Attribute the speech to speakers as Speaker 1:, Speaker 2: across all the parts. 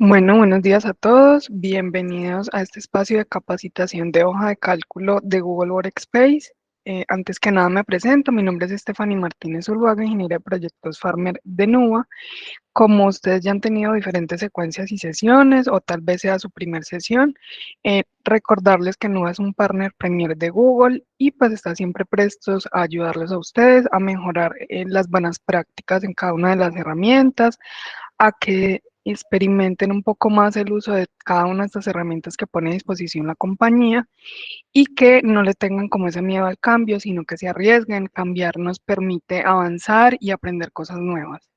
Speaker 1: Bueno, buenos días a todos. Bienvenidos a este espacio de capacitación de hoja de cálculo de Google Workspace. Antes que nada me presento, mi nombre es Stephanie Martínez Zuluaga, ingeniera de proyectos Farmer de NUA. Como ustedes ya han tenido diferentes secuencias y sesiones, o tal vez sea su primer sesión, recordarles que NUA es un partner premier de Google y pues está siempre prestos a ayudarles a ustedes a mejorar las buenas prácticas en cada una de las herramientas, a que experimenten un poco más el uso de cada una de estas herramientas que pone a disposición la compañía y que no le tengan como ese miedo al cambio, sino que se arriesguen. Cambiar nos permite avanzar y aprender cosas nuevas.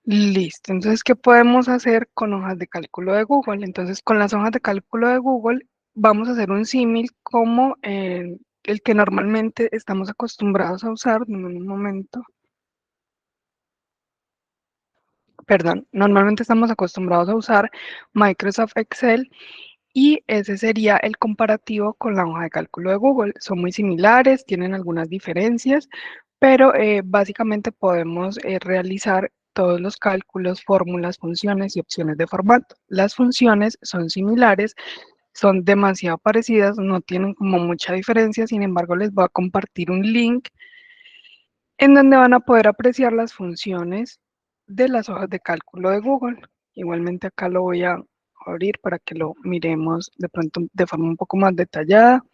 Speaker 1: Listo, entonces, ¿qué podemos hacer con hojas de cálculo de Google? Entonces, con las hojas de cálculo de Google vamos a hacer un símil como el que normalmente estamos acostumbrados a usar. Dame un momento. Perdón, normalmente estamos acostumbrados a usar Microsoft Excel y ese sería el comparativo con la hoja de cálculo de Google. Son muy similares, tienen algunas diferencias, pero básicamente podemos realizar todos los cálculos, fórmulas, funciones y opciones de formato. Las funciones son similares, son demasiado parecidas, no tienen como mucha diferencia. Sin embargo, les voy a compartir un link en donde van a poder apreciar las funciones de las hojas de cálculo de Google. Igualmente acá lo voy a abrir para que lo miremos de pronto de forma un poco más detallada.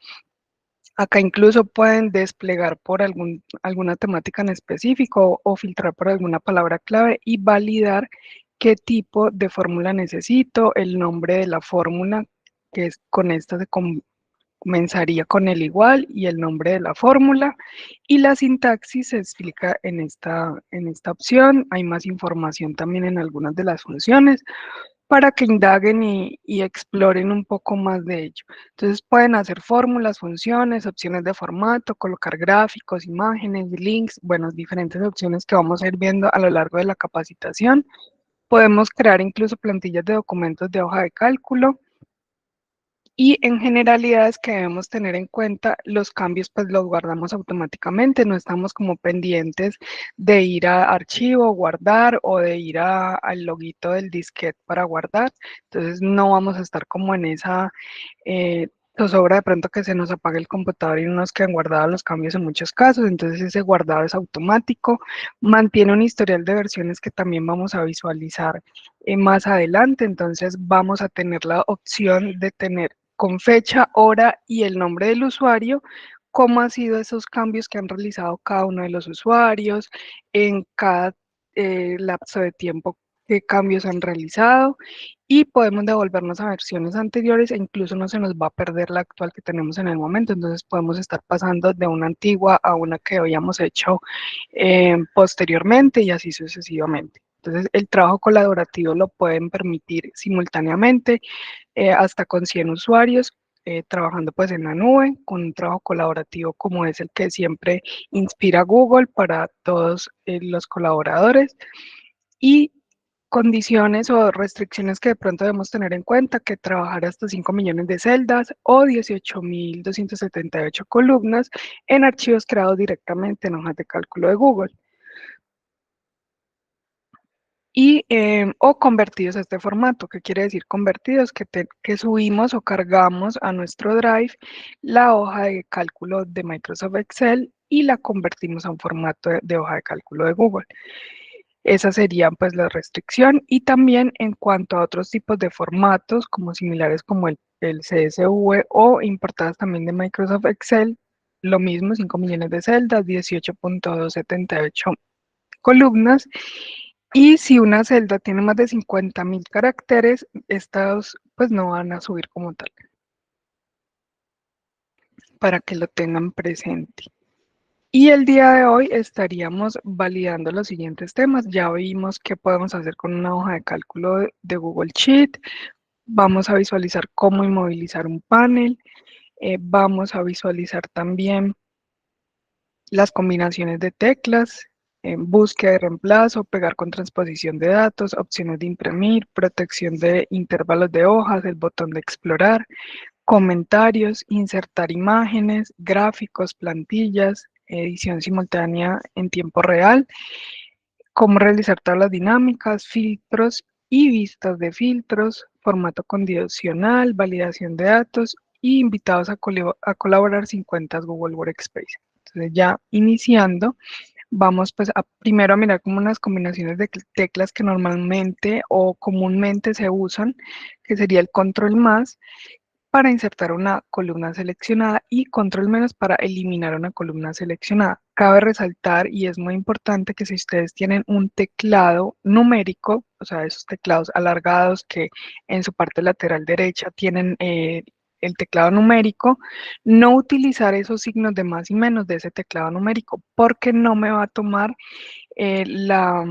Speaker 1: Acá incluso pueden desplegar por alguna temática en específico o filtrar por alguna palabra clave y validar qué tipo de fórmula necesito, el nombre de la fórmula, que es con esta comenzaría con el igual y el nombre de la fórmula, y la sintaxis se explica en esta opción. Hay más información también en algunas de las funciones para que indaguen y exploren un poco más de ello. Entonces pueden hacer fórmulas, funciones, opciones de formato, colocar gráficos, imágenes, links, bueno, diferentes opciones que vamos a ir viendo a lo largo de la capacitación. Podemos crear incluso plantillas de documentos de hoja de cálculo. Y en generalidades que debemos tener en cuenta, los cambios pues los guardamos automáticamente, no estamos como pendientes de ir a archivo, guardar o de ir al loguito del disquete para guardar. Entonces no vamos a estar como en esa zozobra de pronto que se nos apague el computador y no nos quedan guardados los cambios en muchos casos. Entonces ese guardado es automático, mantiene un historial de versiones que también vamos a visualizar más adelante. Entonces vamos a tener la opción de tener con fecha, hora y el nombre del usuario, cómo han sido esos cambios que han realizado cada uno de los usuarios, en cada lapso de tiempo, qué cambios han realizado, y podemos devolvernos a versiones anteriores e incluso no se nos va a perder la actual que tenemos en el momento. Entonces podemos estar pasando de una antigua a una que habíamos hecho posteriormente y así sucesivamente. Entonces el trabajo colaborativo lo pueden permitir simultáneamente hasta con 100 usuarios, trabajando pues en la nube, con un trabajo colaborativo como es el que siempre inspira Google para todos los colaboradores, y condiciones o restricciones que de pronto debemos tener en cuenta, que trabajar hasta 5 millones de celdas o 18.278 columnas en archivos creados directamente en hojas de cálculo de Google. O convertidos a este formato. ¿Qué quiere decir convertidos? Que subimos o cargamos a nuestro Drive la hoja de cálculo de Microsoft Excel y la convertimos a un formato de hoja de cálculo de Google. Esa sería pues la restricción. Y también en cuanto a otros tipos de formatos como similares como el CSV o importadas también de Microsoft Excel, lo mismo, 5 millones de celdas, 18.278 columnas, y si una celda tiene más de 50.000 caracteres, estas pues no van a subir como tal, para que lo tengan presente. Y el día de hoy estaríamos validando los siguientes temas. Ya vimos qué podemos hacer con una hoja de cálculo de Google Sheet. Vamos a visualizar cómo inmovilizar un panel. Vamos a visualizar también las combinaciones de teclas, búsqueda de reemplazo, pegar con transposición de datos, opciones de imprimir, protección de intervalos de hojas, el botón de explorar, comentarios, insertar imágenes, gráficos, plantillas, edición simultánea en tiempo real, cómo realizar tablas dinámicas, filtros y vistas de filtros, formato condicional, validación de datos y invitados a colaborar sin cuentas Google Workspace. Entonces ya iniciando, vamos pues primero a mirar como unas combinaciones de teclas que normalmente o comúnmente se usan, que sería el control más para insertar una columna seleccionada y control menos para eliminar una columna seleccionada. Cabe resaltar, y es muy importante, que si ustedes tienen un teclado numérico, o sea, esos teclados alargados que en su parte lateral derecha tienen el teclado numérico, no utilizar esos signos de más y menos de ese teclado numérico, porque no me va a tomar la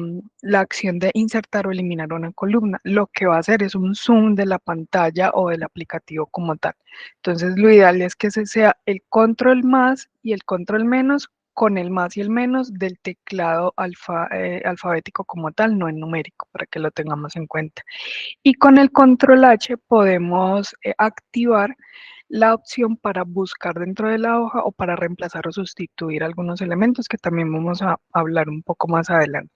Speaker 1: acción de insertar o eliminar una columna. Lo que va a hacer es un zoom de la pantalla o del aplicativo como tal. Entonces, lo ideal es que ese sea el control más y el control menos con el más y el menos del teclado alfabético como tal, no en numérico, para que lo tengamos en cuenta. Y con el control H podemos activar la opción para buscar dentro de la hoja o para reemplazar o sustituir algunos elementos que también vamos a hablar un poco más adelante.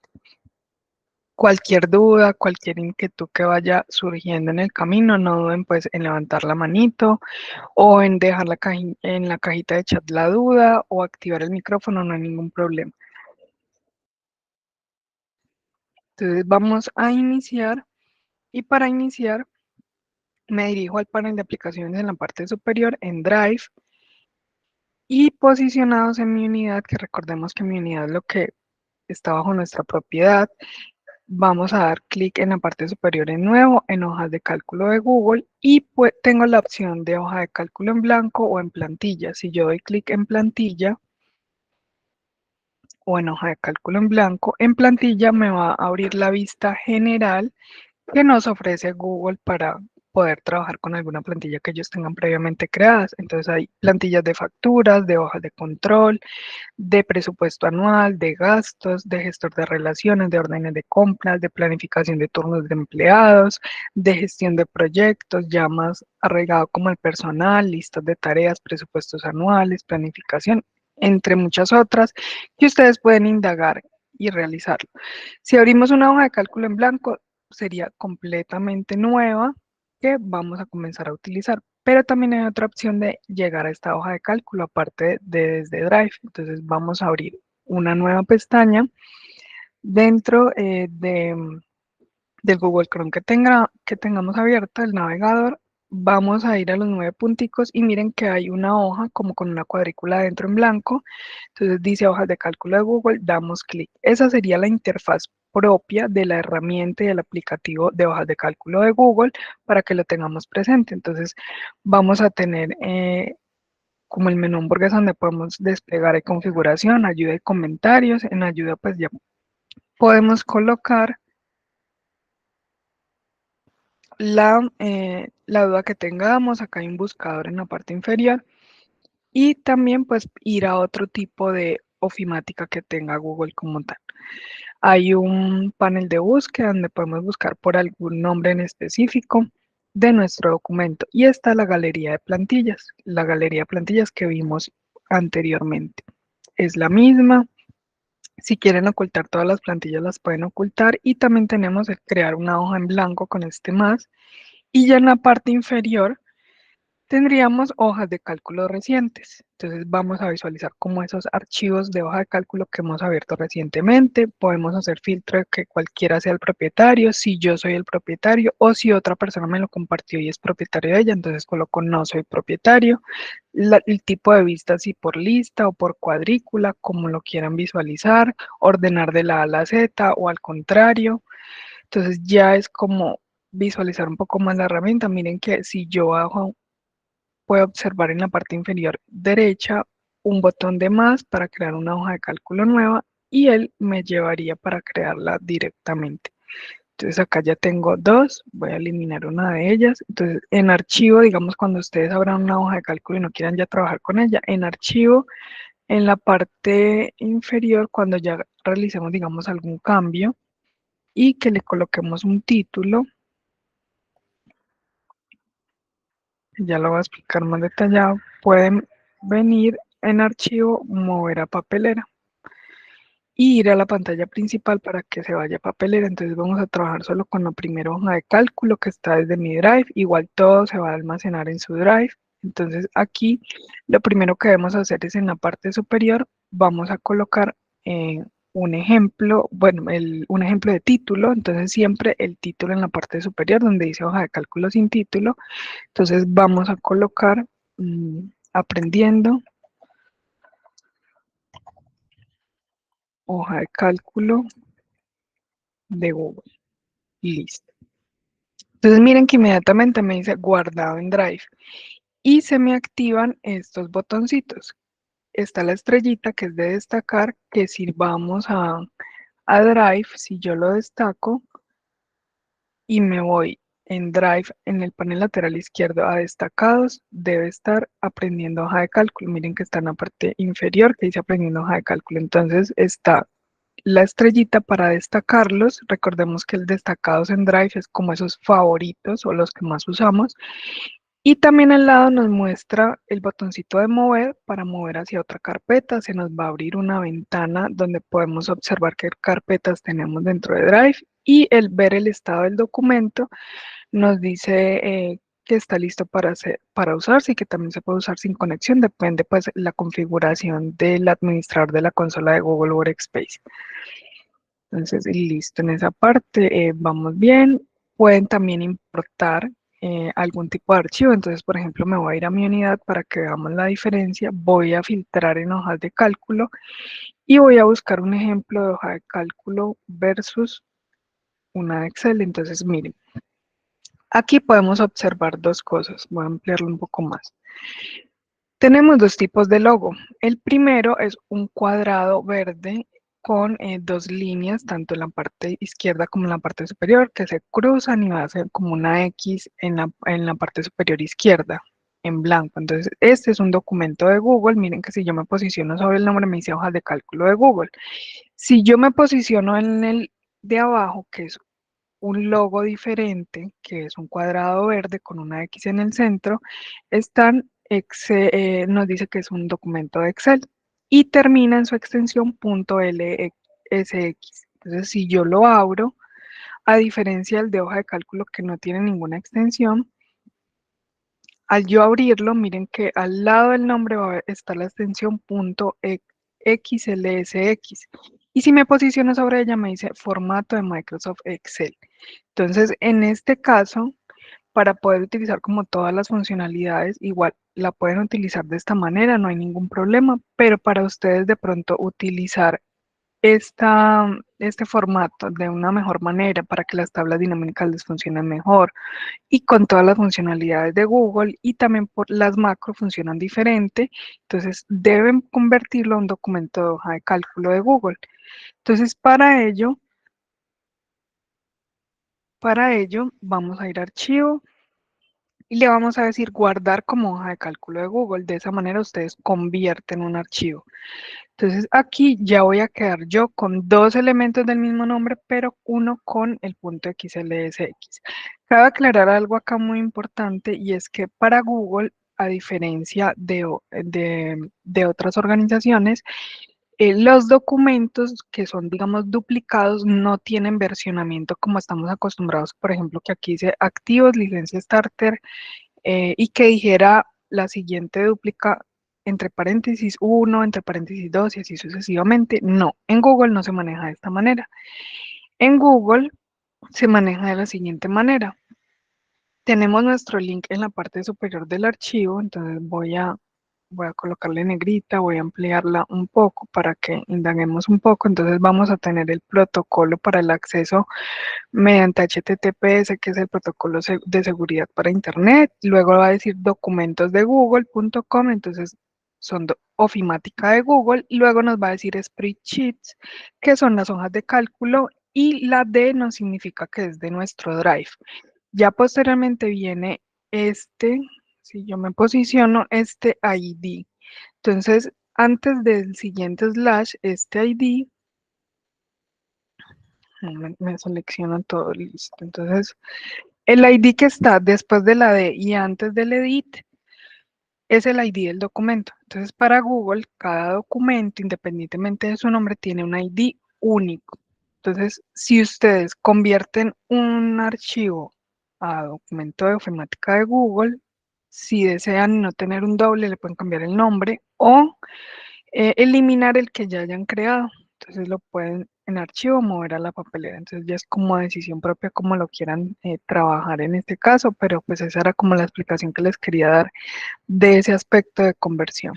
Speaker 1: Cualquier duda, cualquier inquietud que vaya surgiendo en el camino, no duden pues en levantar la manito o en dejar en la cajita de chat la duda o activar el micrófono, no hay ningún problema. Entonces vamos a iniciar y para iniciar me dirijo al panel de aplicaciones en la parte superior en Drive y posicionados en mi unidad, que recordemos que mi unidad es lo que está bajo nuestra propiedad. Vamos a dar clic en la parte superior en nuevo, en hojas de cálculo de Google y pues tengo la opción de hoja de cálculo en blanco o en plantilla. Si yo doy clic en plantilla o en hoja de cálculo en plantilla me va a abrir la vista general que nos ofrece Google para poder trabajar con alguna plantilla que ellos tengan previamente creadas. Entonces hay plantillas de facturas, de hojas de control, de presupuesto anual, de gastos, de gestor de relaciones, de órdenes de compras, de planificación de turnos de empleados, de gestión de proyectos, ya más arraigado como el personal, listas de tareas, presupuestos anuales, planificación, entre muchas otras que ustedes pueden indagar y realizarlo. Si abrimos una hoja de cálculo en blanco, sería completamente nueva que vamos a comenzar a utilizar. Pero también hay otra opción de llegar a esta hoja de cálculo aparte de desde Drive. Entonces vamos a abrir una nueva pestaña dentro del Google Chrome que tengamos abierto, el navegador. Vamos a ir a los 9 punticos y miren que hay una hoja como con una cuadrícula dentro en blanco. Entonces dice hojas de cálculo de Google, damos clic. Esa sería la interfaz propia de la herramienta y del aplicativo de hojas de cálculo de Google para que lo tengamos presente. Entonces vamos a tener como el menú hamburguesa donde podemos desplegar configuración, ayuda y comentarios. En ayuda pues ya podemos colocar la duda que tengamos. Acá hay un buscador en la parte inferior y también pues ir a otro tipo de ofimática que tenga Google como tal. Hay un panel de búsqueda donde podemos buscar por algún nombre en específico de nuestro documento y está la galería de plantillas, la galería de plantillas que vimos anteriormente. Es la misma. Si quieren ocultar todas las plantillas las pueden ocultar y también tenemos el crear una hoja en blanco con este más. Y ya en la parte inferior tendríamos hojas de cálculo recientes. Entonces vamos a visualizar como esos archivos de hoja de cálculo que hemos abierto recientemente. Podemos hacer filtro de que cualquiera sea el propietario, si yo soy el propietario o si otra persona me lo compartió y es propietario de ella, entonces coloco no soy propietario. El tipo de vista, si por lista o por cuadrícula, como lo quieran visualizar, ordenar de la A a la Z o al contrario. Entonces ya es como visualizar un poco más la herramienta. Miren que si yo hago, puedo observar en la parte inferior derecha un botón de más para crear una hoja de cálculo nueva y él me llevaría para crearla directamente. Entonces acá ya tengo dos, voy a eliminar una de ellas. Entonces en archivo, digamos cuando ustedes abran una hoja de cálculo y no quieran ya trabajar con ella, en archivo, en la parte inferior, cuando ya realicemos digamos algún cambio y que le coloquemos un título, ya lo voy a explicar más detallado, pueden venir en archivo, mover a papelera. y ir a la pantalla principal para que se vaya a papelera. Entonces vamos a trabajar solo con la primera hoja de cálculo que está desde mi Drive. Igual todo se va a almacenar en su Drive. Entonces aquí lo primero que debemos hacer es en la parte superior vamos a colocar un ejemplo, bueno, un ejemplo de título. Entonces siempre el título en la parte superior donde dice hoja de cálculo sin título. Entonces vamos a colocar aprendiendo hoja de cálculo de Google. Listo. Entonces miren que inmediatamente me dice guardado en Drive y se me activan estos botoncitos. Está la estrellita que es de destacar, que si vamos a Drive, si yo lo destaco y me voy en Drive en el panel lateral izquierdo a destacados, debe estar aprendiendo hoja de cálculo. Miren que está en la parte inferior que dice aprendiendo hoja de cálculo. Entonces está la estrellita para destacarlos. Recordemos que el destacados en Drive es como esos favoritos o los que más usamos. Y también al lado nos muestra el botoncito de mover para mover hacia otra carpeta. Se nos va a abrir una ventana donde podemos observar qué carpetas tenemos dentro de Drive y el ver el estado del documento nos dice que está listo para usarse y que también se puede usar sin conexión. Depende pues la configuración del administrador de la consola de Google Workspace. Entonces, listo, en esa parte vamos bien. Pueden también importar algún tipo de archivo. Entonces, por ejemplo, me voy a ir a mi unidad para que veamos la diferencia. Voy a filtrar en hojas de cálculo y voy a buscar un ejemplo de hoja de cálculo versus una de Excel. Entonces, miren, aquí podemos observar dos cosas. Voy a ampliarlo un poco más. Tenemos dos tipos de logo. El primero es un cuadrado verde con dos líneas, tanto en la parte izquierda como en la parte superior, que se cruzan y va a ser como una X en la parte superior izquierda, en blanco. Entonces, este es un documento de Google. Miren que si yo me posiciono sobre el nombre, me dice hojas de cálculo de Google. Si yo me posiciono en el de abajo, que es un logo diferente, que es un cuadrado verde con una X en el centro, nos dice que es un documento de Excel y termina en su extensión .lsx. Entonces, si yo lo abro, a diferencia del de hoja de cálculo que no tiene ninguna extensión, al yo abrirlo, miren que al lado del nombre va a estar la extensión .xlsx. Y si me posiciono sobre ella, me dice formato de Microsoft Excel. Entonces, en este caso, para poder utilizar como todas las funcionalidades, igual la pueden utilizar de esta manera, no hay ningún problema, pero para ustedes de pronto utilizar este formato de una mejor manera para que las tablas dinámicas les funcionen mejor y con todas las funcionalidades de Google y también por las macros funcionan diferente, entonces deben convertirlo a un documento de hoja de cálculo de Google. Entonces para ello vamos a ir a archivo y le vamos a decir guardar como hoja de cálculo de Google. De esa manera ustedes convierten un archivo. Entonces aquí ya voy a quedar yo con dos elementos del mismo nombre, pero uno con el punto .xlsx. Cabe aclarar algo acá muy importante y es que para Google, a diferencia de otras organizaciones, los documentos que son, digamos, duplicados no tienen versionamiento como estamos acostumbrados, por ejemplo, que aquí dice activos, licencia starter, y que dijera la siguiente dúplica entre paréntesis 1, entre paréntesis 2 y así sucesivamente. No, en Google no se maneja de esta manera. En Google se maneja de la siguiente manera. Tenemos nuestro link en la parte superior del archivo, entonces voy a colocarle negrita, voy a ampliarla un poco para que indaguemos un poco. Entonces vamos a tener el protocolo para el acceso mediante HTTPS, que es el protocolo de seguridad para Internet. Luego va a decir documentos de google.com, entonces son ofimática de Google. Luego nos va a decir spreadsheets, que son las hojas de cálculo, y la D nos significa que es de nuestro Drive. Ya posteriormente viene si yo me posiciono, este ID. Entonces, antes del siguiente slash, este ID, me selecciona todo listo. Entonces, el ID que está después de la D y antes del edit es el ID del documento. Entonces, para Google, cada documento, independientemente de su nombre, tiene un ID único. Entonces, si ustedes convierten un archivo a documento de ofimática de Google, si desean no tener un doble, le pueden cambiar el nombre o eliminar el que ya hayan creado. Entonces lo pueden en archivo mover a la papelera. Entonces ya es como decisión propia como lo quieran trabajar en este caso, pero pues esa era como la explicación que les quería dar de ese aspecto de conversión.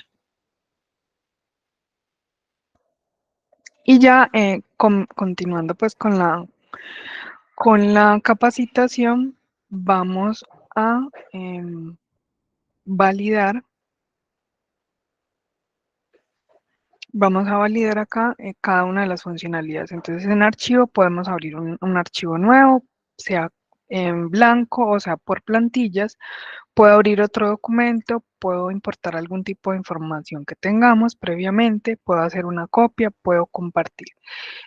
Speaker 1: Y ya continuando pues con la capacitación, vamos a validar, vamos a validar acá cada una de las funcionalidades. Entonces en archivo podemos abrir un archivo nuevo, sea en blanco o sea por plantillas. Puedo abrir otro documento, puedo importar algún tipo de información que tengamos previamente, puedo hacer una copia, puedo compartir.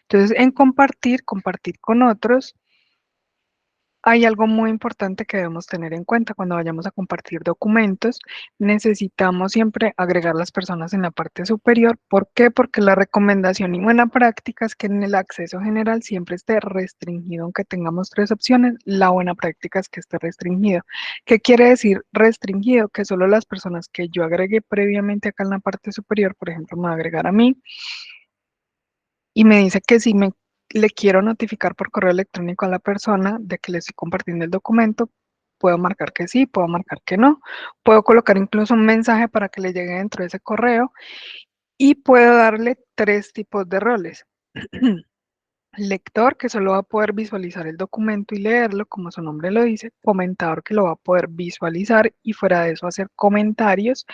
Speaker 1: Entonces, en compartir, compartir con otros, hay algo muy importante que debemos tener en cuenta cuando vayamos a compartir documentos. Necesitamos siempre agregar las personas en la parte superior. ¿Por qué? Porque la recomendación y buena práctica es que en el acceso general siempre esté restringido, aunque tengamos tres opciones. La buena práctica es que esté restringido. ¿Qué quiere decir restringido? Que solo las personas que yo agregué previamente acá en la parte superior, por ejemplo, me va a agregar a mí, y me dice que si le quiero notificar por correo electrónico a la persona de que le estoy compartiendo el documento, puedo marcar que sí, puedo marcar que no, puedo colocar incluso un mensaje para que le llegue dentro de ese correo y puedo darle tres tipos de roles. Lector, que solo va a poder visualizar el documento y leerlo, como su nombre lo dice. Comentador, que lo va a poder visualizar y fuera de eso hacer comentarios.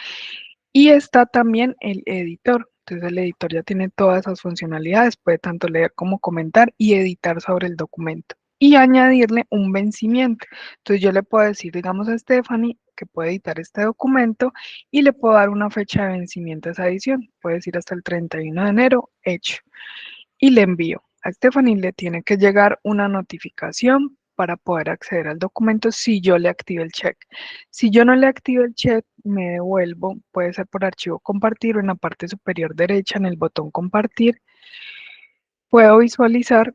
Speaker 1: Y está también el editor. Entonces el editor ya tiene todas esas funcionalidades, puede tanto leer como comentar y editar sobre el documento. Y añadirle un vencimiento. Entonces yo le puedo decir, digamos a Stephanie, que puede editar este documento y le puedo dar una fecha de vencimiento a esa edición. Puede decir hasta el 31 de enero, hecho. Y le envío. A Stephanie le tiene que llegar una notificación para poder acceder al documento si yo le activo el check. Si yo no le activo el check, me devuelvo, puede ser por archivo compartir o en la parte superior derecha en el botón compartir, puedo visualizar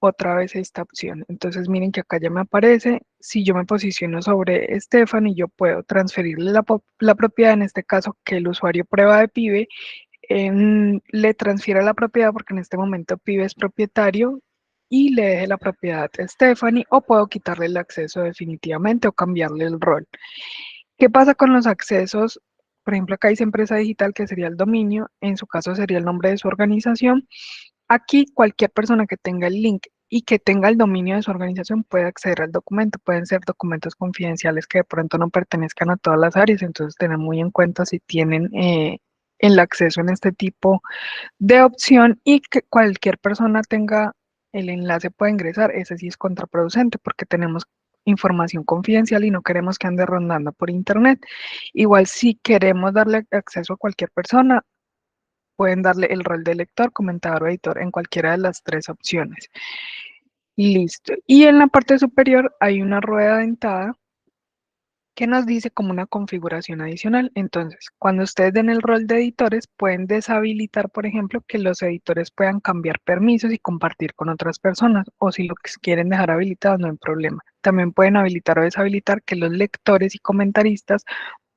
Speaker 1: otra vez esta opción. Entonces miren que acá ya me aparece, si yo me posiciono sobre Stephanie, yo puedo transferirle la propiedad, en este caso que el usuario prueba de PIB le transfiera la propiedad porque en este momento Pibe es propietario y le deje la propiedad a Stephanie o puedo quitarle el acceso definitivamente o cambiarle el rol. ¿Qué pasa con los accesos? Por ejemplo, acá dice empresa digital que sería el dominio, en su caso sería el nombre de su organización. Aquí cualquier persona que tenga el link y que tenga el dominio de su organización puede acceder al documento. Pueden ser documentos confidenciales que de pronto no pertenezcan a todas las áreas, entonces tener muy en cuenta si tienen el acceso en este tipo de opción y que cualquier persona tenga el enlace pueda ingresar. Ese sí es contraproducente porque tenemos información confidencial y no queremos que ande rondando por internet. Igual si queremos darle acceso a cualquier persona, pueden darle el rol de lector, comentador o editor en cualquiera de las tres opciones. Listo. Y en la parte superior hay una rueda dentada que nos dice como una configuración adicional. Entonces, cuando ustedes den el rol de editores, pueden deshabilitar, por ejemplo, que los editores puedan cambiar permisos y compartir con otras personas, o si lo que quieren dejar habilitado, no hay problema. También pueden habilitar o deshabilitar que los lectores y comentaristas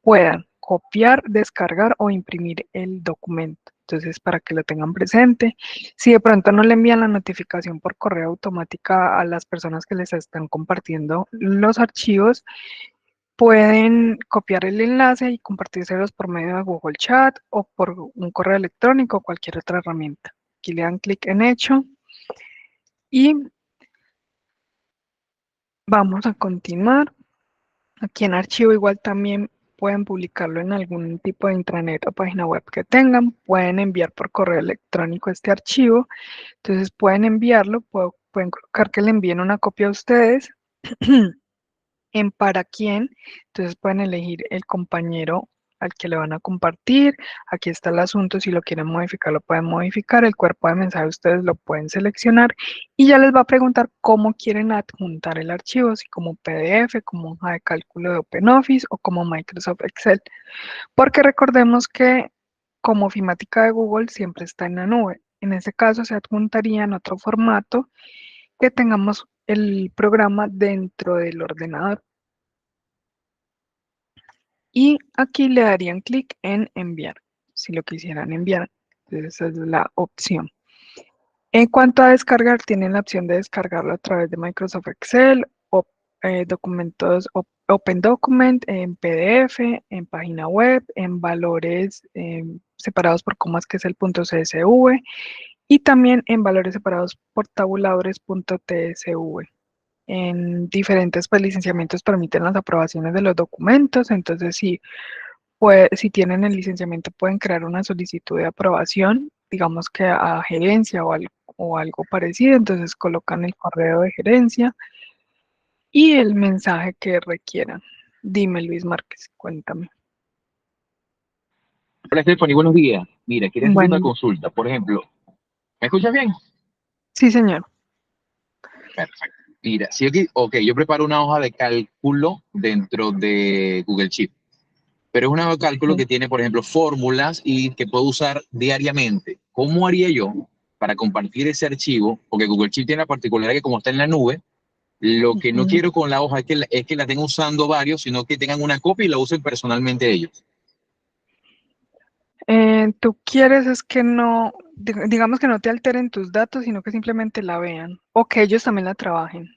Speaker 1: puedan copiar, descargar o imprimir el documento. Entonces, para que lo tengan presente, si de pronto no le envían la notificación por correo automática a las personas que les están compartiendo los archivos, pueden copiar el enlace y compartírselos por medio de Google Chat o por un correo electrónico o cualquier otra herramienta. Aquí le dan clic en hecho y vamos a continuar. Aquí en archivo igual también pueden publicarlo en algún tipo de intranet o página web que tengan. Pueden enviar por correo electrónico este archivo. Entonces pueden enviarlo, pueden colocar que le envíen una copia a ustedes en para quién. Entonces pueden elegir el compañero al que le van a compartir. Aquí está el asunto, si lo quieren modificar, lo pueden modificar. El cuerpo de mensaje ustedes lo pueden seleccionar y ya les va a preguntar cómo quieren adjuntar el archivo, si como PDF, como hoja de cálculo de OpenOffice o como Microsoft Excel. Porque recordemos que como ofimática de Google siempre está en la nube. En este caso se adjuntaría en otro formato que tengamos el programa dentro del ordenador. Y aquí le darían clic en enviar, si lo quisieran enviar. Entonces esa es la opción. En cuanto a descargar, tienen la opción de descargarlo a través de Microsoft Excel o documentos Open Document, en PDF, en página web, en valores separados por comas, que es el .csv, y también en valores separados por tabuladores.tsv. En diferentes pues, licenciamientos permiten las aprobaciones de los documentos, entonces si tienen el licenciamiento pueden crear una solicitud de aprobación, digamos que a gerencia o algo parecido, entonces colocan el correo de gerencia y el mensaje que requieran. Dime, Luis Márquez, cuéntame.
Speaker 2: Hola Stephanie, buenos días. Mira, quería hacerte una
Speaker 1: Bueno,
Speaker 2: consulta. Por ejemplo, ¿me escuchas bien?
Speaker 1: sí, señor.
Speaker 2: Perfecto. Mira, si aquí, ok, yo preparo una hoja de cálculo dentro de Google Sheet, pero es una hoja de cálculo
Speaker 1: Sí.
Speaker 2: que tiene, por ejemplo, fórmulas y que puedo usar diariamente. ¿Cómo haría yo para compartir ese archivo? Porque Google Sheet tiene la particularidad que como está en la nube, lo que no
Speaker 1: Ujú.
Speaker 2: quiero con la hoja es que la estén usando varios, sino que tengan una copia y la usen personalmente ellos.
Speaker 1: Tú quieres es que no, digamos que no te alteren tus datos, sino que simplemente la vean o que ellos también la trabajen.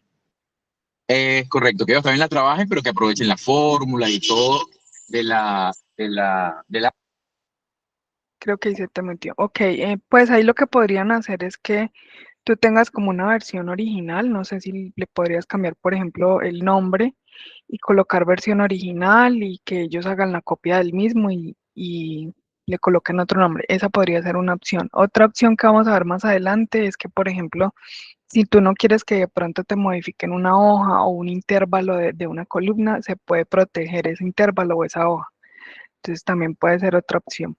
Speaker 2: Es correcto, que ellos también la trabajen, pero que aprovechen la fórmula y todo de la.
Speaker 1: Creo que ahí se te metió. Ok, pues ahí lo que podrían hacer es que tú tengas como una versión original, no sé si le podrías cambiar, por ejemplo, el nombre y colocar versión original y que ellos hagan la copia del mismo y le coloquen otro nombre. Esa podría ser una opción. Otra opción que vamos a ver más adelante es que, por ejemplo, si tú no quieres que de pronto te modifiquen una hoja o un intervalo de una columna, se puede proteger ese intervalo o esa hoja. Entonces también puede ser otra opción.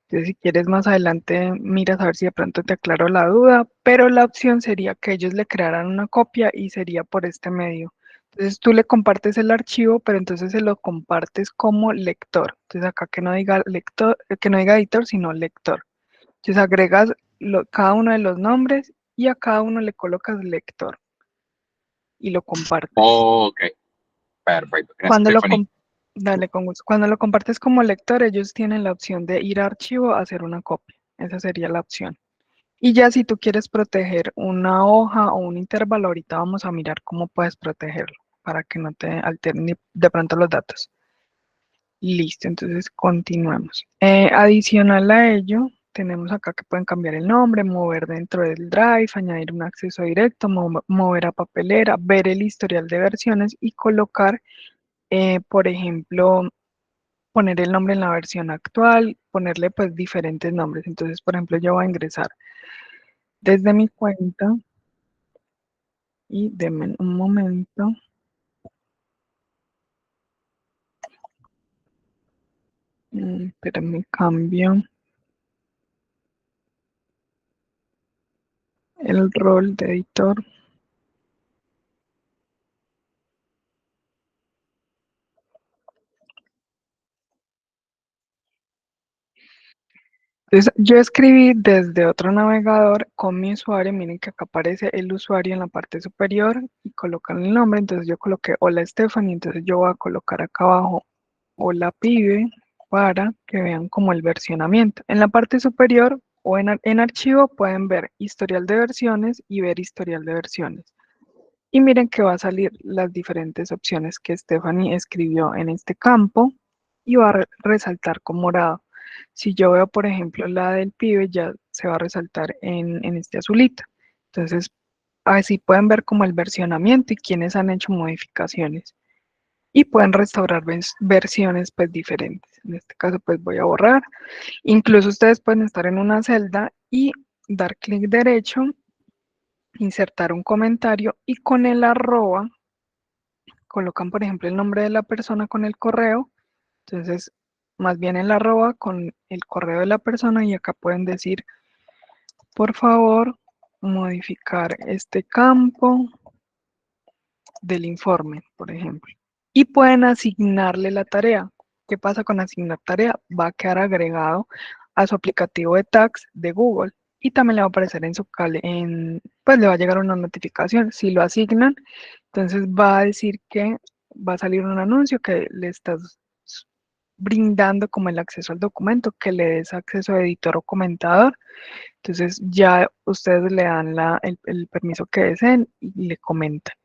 Speaker 1: Entonces, si quieres más adelante, miras a ver si de pronto te aclaro la duda, pero la opción sería que ellos le crearan una copia y sería por este medio. Entonces tú le compartes el archivo, pero entonces se lo compartes como lector. Entonces acá que no diga lector, que no diga editor, sino lector. Entonces agregas cada uno de los nombres y a cada uno le colocas lector y lo compartes.
Speaker 2: Ok, perfecto. Gracias,
Speaker 1: Cuando lo,
Speaker 2: Stephanie.
Speaker 1: com- Dale con gusto. Cuando lo compartes como lector, ellos tienen la opción de ir a archivo a hacer una copia. Esa sería la opción. Y ya si tú quieres proteger una hoja o un intervalo, ahorita vamos a mirar cómo puedes protegerlo para que no te alteren de pronto los datos. Listo, entonces continuemos. Adicional a ello, tenemos acá que pueden cambiar el nombre, mover dentro del Drive, añadir un acceso directo, mover a papelera, ver el historial de versiones y colocar, por ejemplo, poner el nombre en la versión actual, ponerle pues diferentes nombres. Entonces, por ejemplo, yo voy a ingresar desde mi cuenta y denme un momento, espérenme, cambio el rol de editor. Entonces, yo escribí desde otro navegador con mi usuario. Miren que acá aparece el usuario en la parte superior y colocan el nombre. Entonces, yo coloqué hola Stephanie. Entonces, yo voy a colocar acá abajo hola pibe para que vean como el versionamiento. En la parte superior o en archivo pueden ver historial de versiones y ver historial de versiones. Y miren que va a salir las diferentes opciones que Stephanie escribió en este campo y va a resaltar con morado. Si yo veo, por ejemplo, la del pibe, ya se va a resaltar en este azulito. Entonces, así pueden ver como el versionamiento y quienes han hecho modificaciones. Y pueden restaurar versiones pues diferentes. En este caso, pues voy a borrar. Incluso ustedes pueden estar en una celda y dar clic derecho, insertar un comentario y con el arroba colocan, por ejemplo, el nombre de la persona con el correo. Entonces, más bien el arroba con el correo de la persona y acá pueden decir, por favor, modificar este campo del informe, por ejemplo. Y pueden asignarle la tarea. ¿Qué pasa con asignar tarea? Va a quedar agregado a su aplicativo de tags de Google y también le va a aparecer en su pues le va a llegar una notificación. Si lo asignan, entonces va a decir que va a salir un anuncio que le estás brindando como el acceso al documento, que le des acceso a editor o comentador. Entonces ya ustedes le dan el permiso que deseen y le comentan.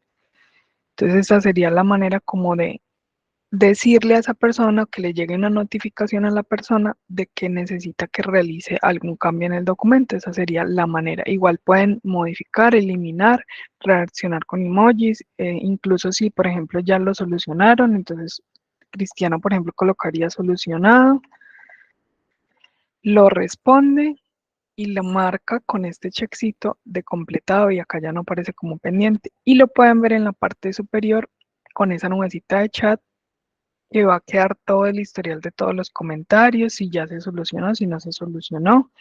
Speaker 1: Entonces esa sería la manera como de decirle a esa persona, que le llegue una notificación a la persona de que necesita que realice algún cambio en el documento. Esa sería la manera. Igual pueden modificar, eliminar, reaccionar con emojis, incluso si por ejemplo ya lo solucionaron, entonces Cristiano por ejemplo colocaría solucionado, lo responde y lo marca con este checkcito de completado y acá ya no aparece como pendiente. Y lo pueden ver en la parte superior con esa nubecita de chat que va a quedar todo el historial de todos los comentarios, si ya se solucionó, si no se solucionó.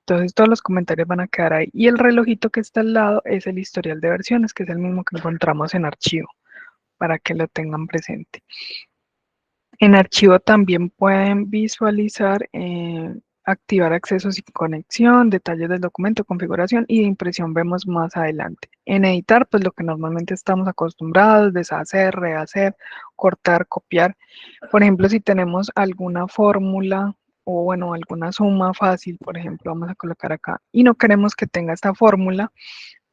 Speaker 1: Entonces todos los comentarios van a quedar ahí. Y el relojito que está al lado es el historial de versiones, que es el mismo que encontramos en archivo, para que lo tengan presente. En archivo también pueden visualizar, activar acceso sin conexión, detalles del documento, configuración y de impresión vemos más adelante. En editar, pues lo que normalmente estamos acostumbrados, deshacer, rehacer, cortar, copiar. Por ejemplo, si tenemos alguna fórmula o bueno, alguna suma fácil, por ejemplo, vamos a colocar acá y no queremos que tenga esta fórmula,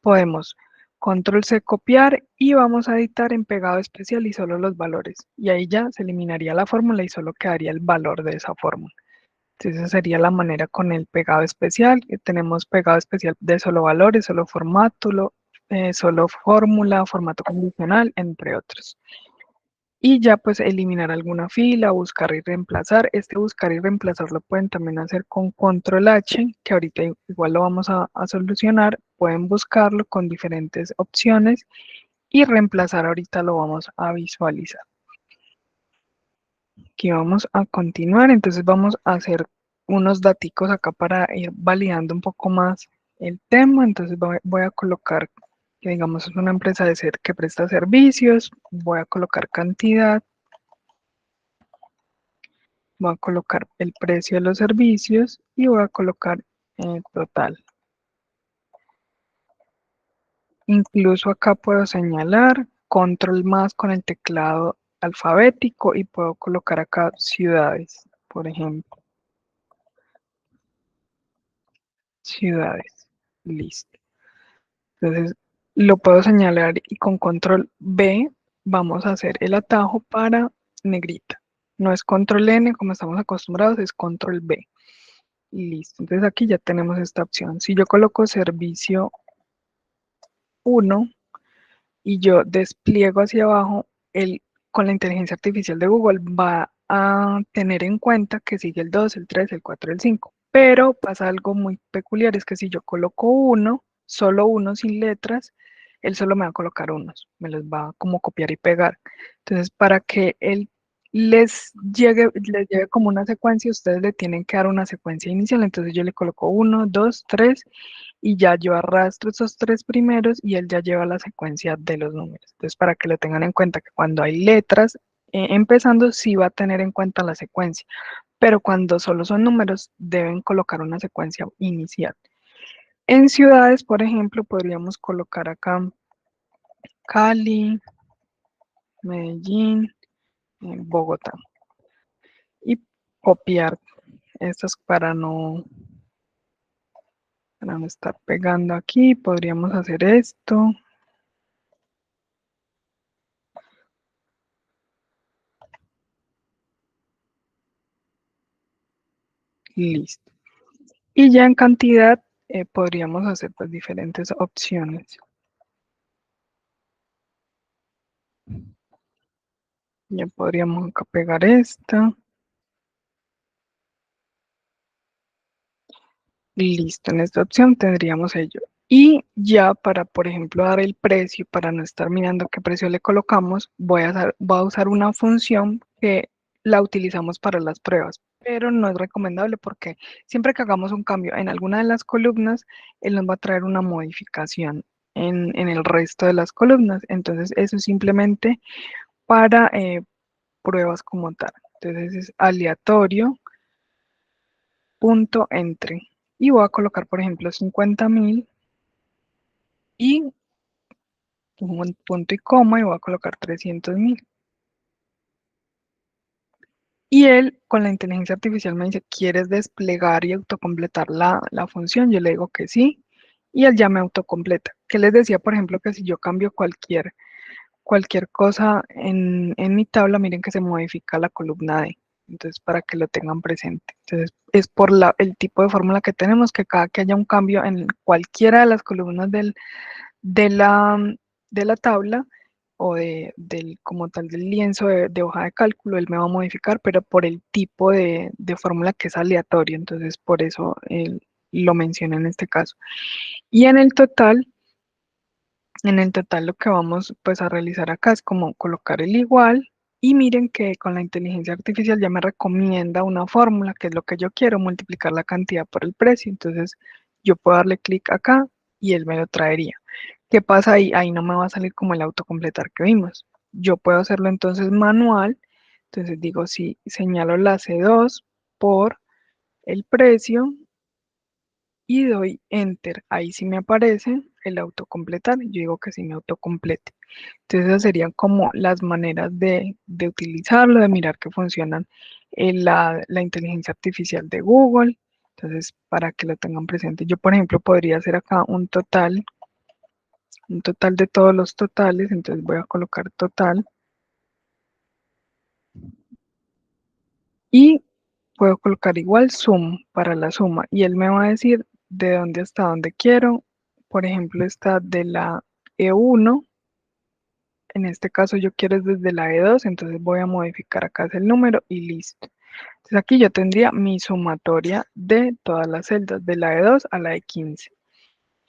Speaker 1: podemos control C copiar y vamos a editar en pegado especial y solo los valores. Y ahí ya se eliminaría la fórmula y solo quedaría el valor de esa fórmula. Entonces esa sería la manera con el pegado especial. Tenemos pegado especial de solo valores, solo formato, solo fórmula, formato condicional, entre otros. Y ya pues eliminar alguna fila, buscar y reemplazar. Este buscar y reemplazar lo pueden también hacer con control H, que ahorita igual lo vamos a solucionar. Pueden buscarlo con diferentes opciones y reemplazar ahorita lo vamos a visualizar. Aquí vamos a continuar, entonces vamos a hacer unos daticos acá para ir validando un poco más el tema. Entonces voy a colocar que digamos es una empresa que presta servicios, voy a colocar cantidad, voy a colocar el precio de los servicios y voy a colocar total. Incluso acá puedo señalar control más con el teclado alfabético y puedo colocar acá ciudades, por ejemplo. Ciudades, listo. Entonces lo puedo señalar y con control B vamos a hacer el atajo para negrita. No es control N como estamos acostumbrados, es control B. Listo, entonces aquí ya tenemos esta opción. Si yo coloco servicio 1 y yo despliego hacia abajo, con la inteligencia artificial de Google va a tener en cuenta que sigue el 2, el 3, el 4, el 5. Pero pasa algo muy peculiar, es que si yo coloco uno, solo uno sin letras, él solo me va a colocar unos, me los va a como copiar y pegar. Entonces, para que él les llegue como una secuencia, ustedes le tienen que dar una secuencia inicial. Entonces yo le coloco 1, 2, 3 y ya yo arrastro esos tres primeros y él ya lleva la secuencia de los números. Entonces, para que lo tengan en cuenta que cuando hay letras empezando, sí va a tener en cuenta la secuencia, pero cuando solo son números, deben colocar una secuencia inicial. En ciudades, por ejemplo, podríamos colocar acá Cali, Medellín, Bogotá y copiar estas para no estar pegando aquí. Podríamos hacer esto. Listo. Y ya en cantidad podríamos hacer pues diferentes opciones. Ya podríamos acá pegar esta. Listo, en esta opción tendríamos ello. Y ya para, por ejemplo, dar el precio, para no estar mirando qué precio le colocamos, voy a usar una función que la utilizamos para las pruebas, pero no es recomendable porque siempre que hagamos un cambio en alguna de las columnas, él nos va a traer una modificación en el resto de las columnas. Entonces, eso es simplemente para pruebas como tal. Entonces, es aleatorio, punto entre. Y voy a colocar, por ejemplo, 50.000 y un punto y coma y voy a colocar 300.000. Y él con la inteligencia artificial me dice, ¿quieres desplegar y autocompletar la función? Yo le digo que sí, y él ya me autocompleta. ¿Qué les decía, por ejemplo, que si yo cambio cualquier cosa en mi tabla, miren que se modifica la columna D. Entonces, para que lo tengan presente. Entonces, es por el tipo de fórmula que tenemos, que cada que haya un cambio en cualquiera de las columnas de la, de la tabla o como tal del lienzo de hoja de cálculo, él me va a modificar, pero por el tipo de fórmula que es aleatorio, entonces por eso él lo menciona en este caso. Y en el total lo que vamos pues a realizar acá es como colocar el igual y miren que con la inteligencia artificial ya me recomienda una fórmula que es lo que yo quiero, multiplicar la cantidad por el precio. Entonces yo puedo darle clic acá y él me lo traería. ¿Qué pasa ahí? Ahí no me va a salir como el autocompletar que vimos. Yo puedo hacerlo entonces manual. Entonces digo, si señalo la C2 por el precio y doy enter, ahí sí me aparece el autocompletar. Yo digo que sí me autocomplete. Entonces esas serían como las maneras de utilizarlo, de mirar que funcionan la inteligencia artificial de Google. Entonces, para que lo tengan presente, yo por ejemplo podría hacer acá un total de todos los totales. Entonces voy a colocar total y puedo colocar igual sum para la suma y él me va a decir de dónde hasta dónde quiero. Por ejemplo, está de la E1. En este caso yo quiero es desde la E2, entonces voy a modificar acá el número y listo. Entonces aquí yo tendría mi sumatoria de todas las celdas, de la E2 a la E15.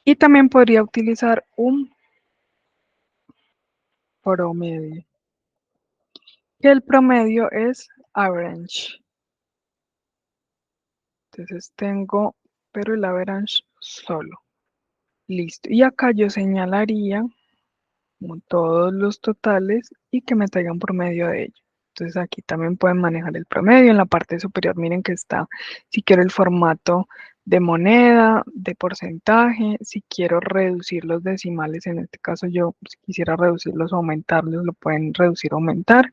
Speaker 1: Y también podría utilizar un promedio, que el promedio es average. Entonces tengo, pero el average solo. Listo. Y acá yo señalaría como todos los totales y que me traigan promedio de ellos. Entonces aquí también pueden manejar el promedio. En la parte superior miren que está, si quiero el formato de moneda, de porcentaje, si quiero reducir los decimales, en este caso yo si quisiera reducirlos o aumentarlos, lo pueden reducir o aumentar.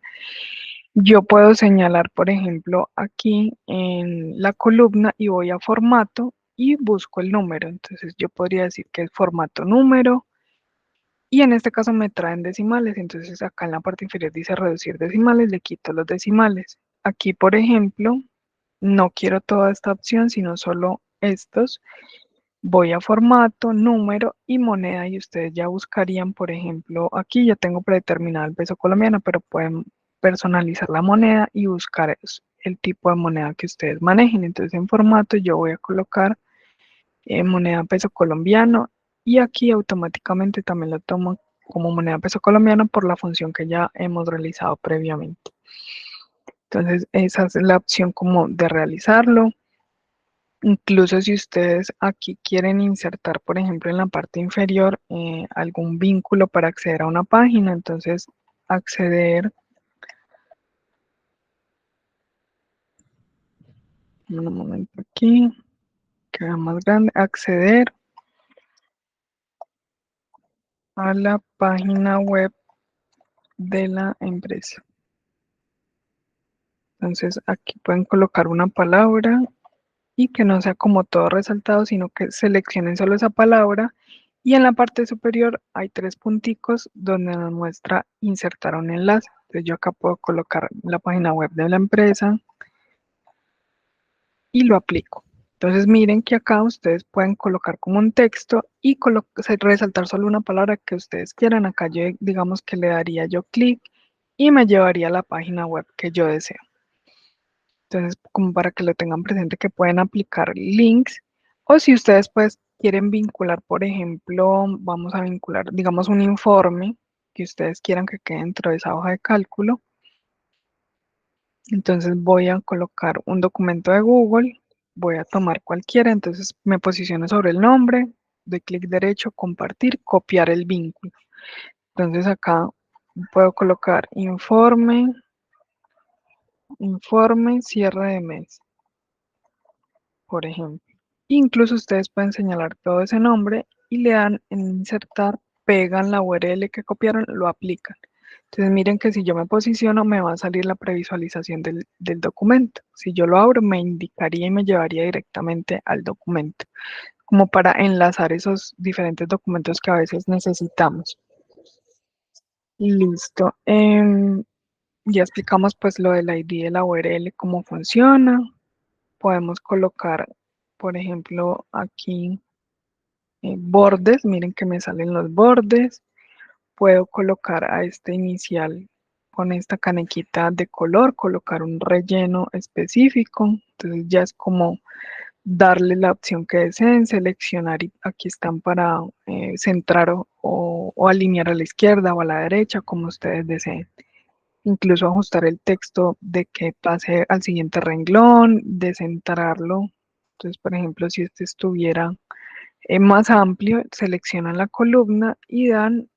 Speaker 1: Yo puedo señalar, por ejemplo, aquí en la columna y voy a formato y busco el número. Entonces yo podría decir que es formato número y en este caso me traen decimales. Entonces acá en la parte inferior dice reducir decimales, le quito los decimales. Aquí, por ejemplo, no quiero toda esta opción, sino solo estos. Voy a formato, número y moneda y ustedes ya buscarían, por ejemplo, aquí ya tengo predeterminado el peso colombiano, pero pueden personalizar la moneda y buscar el tipo de moneda que ustedes manejen. Entonces en formato yo voy a colocar moneda peso colombiano y aquí automáticamente también lo tomo como moneda peso colombiano por la función que ya hemos realizado previamente. Entonces esa es la opción como de realizarlo. Incluso si ustedes aquí quieren insertar, por ejemplo, en la parte inferior algún vínculo para acceder a una página, entonces acceder, un momento aquí, queda más grande, acceder a la página web de la empresa. Entonces aquí pueden colocar una palabra y que no sea como todo resaltado, sino que seleccionen solo esa palabra y en la parte superior hay tres punticos donde nos muestra insertar un enlace. Entonces yo acá puedo colocar la página web de la empresa y lo aplico. Entonces miren que acá ustedes pueden colocar como un texto y resaltar solo una palabra que ustedes quieran. Acá yo digamos que le daría yo clic y me llevaría a la página web que yo deseo. Entonces, como para que lo tengan presente que pueden aplicar links o si ustedes pues quieren vincular, por ejemplo, vamos a vincular, digamos, un informe que ustedes quieran que quede dentro de esa hoja de cálculo. Entonces voy a colocar un documento de Google, voy a tomar cualquiera, entonces me posiciono sobre el nombre, doy clic derecho, compartir, copiar el vínculo. Entonces acá puedo colocar informe, cierre de mes, por ejemplo. Incluso ustedes pueden señalar todo ese nombre y le dan en insertar, pegan la URL que copiaron, lo aplican. Entonces miren que si yo me posiciono me va a salir la previsualización del documento. Si yo lo abro me indicaría y me llevaría directamente al documento, como para enlazar esos diferentes documentos que a veces necesitamos. Listo. Ya explicamos pues lo del ID de la URL, cómo funciona. Podemos colocar, por ejemplo, aquí bordes. Miren que me salen los bordes. Puedo colocar a este inicial con esta canequita de color, colocar un relleno específico. Entonces ya es como darle la opción que deseen, seleccionar y aquí están para centrar o alinear a la izquierda o a la derecha, como ustedes deseen. Incluso ajustar el texto de que pase al siguiente renglón, descentrarlo. Entonces, por ejemplo, si este estuviera más amplio, seleccionan la columna y dan,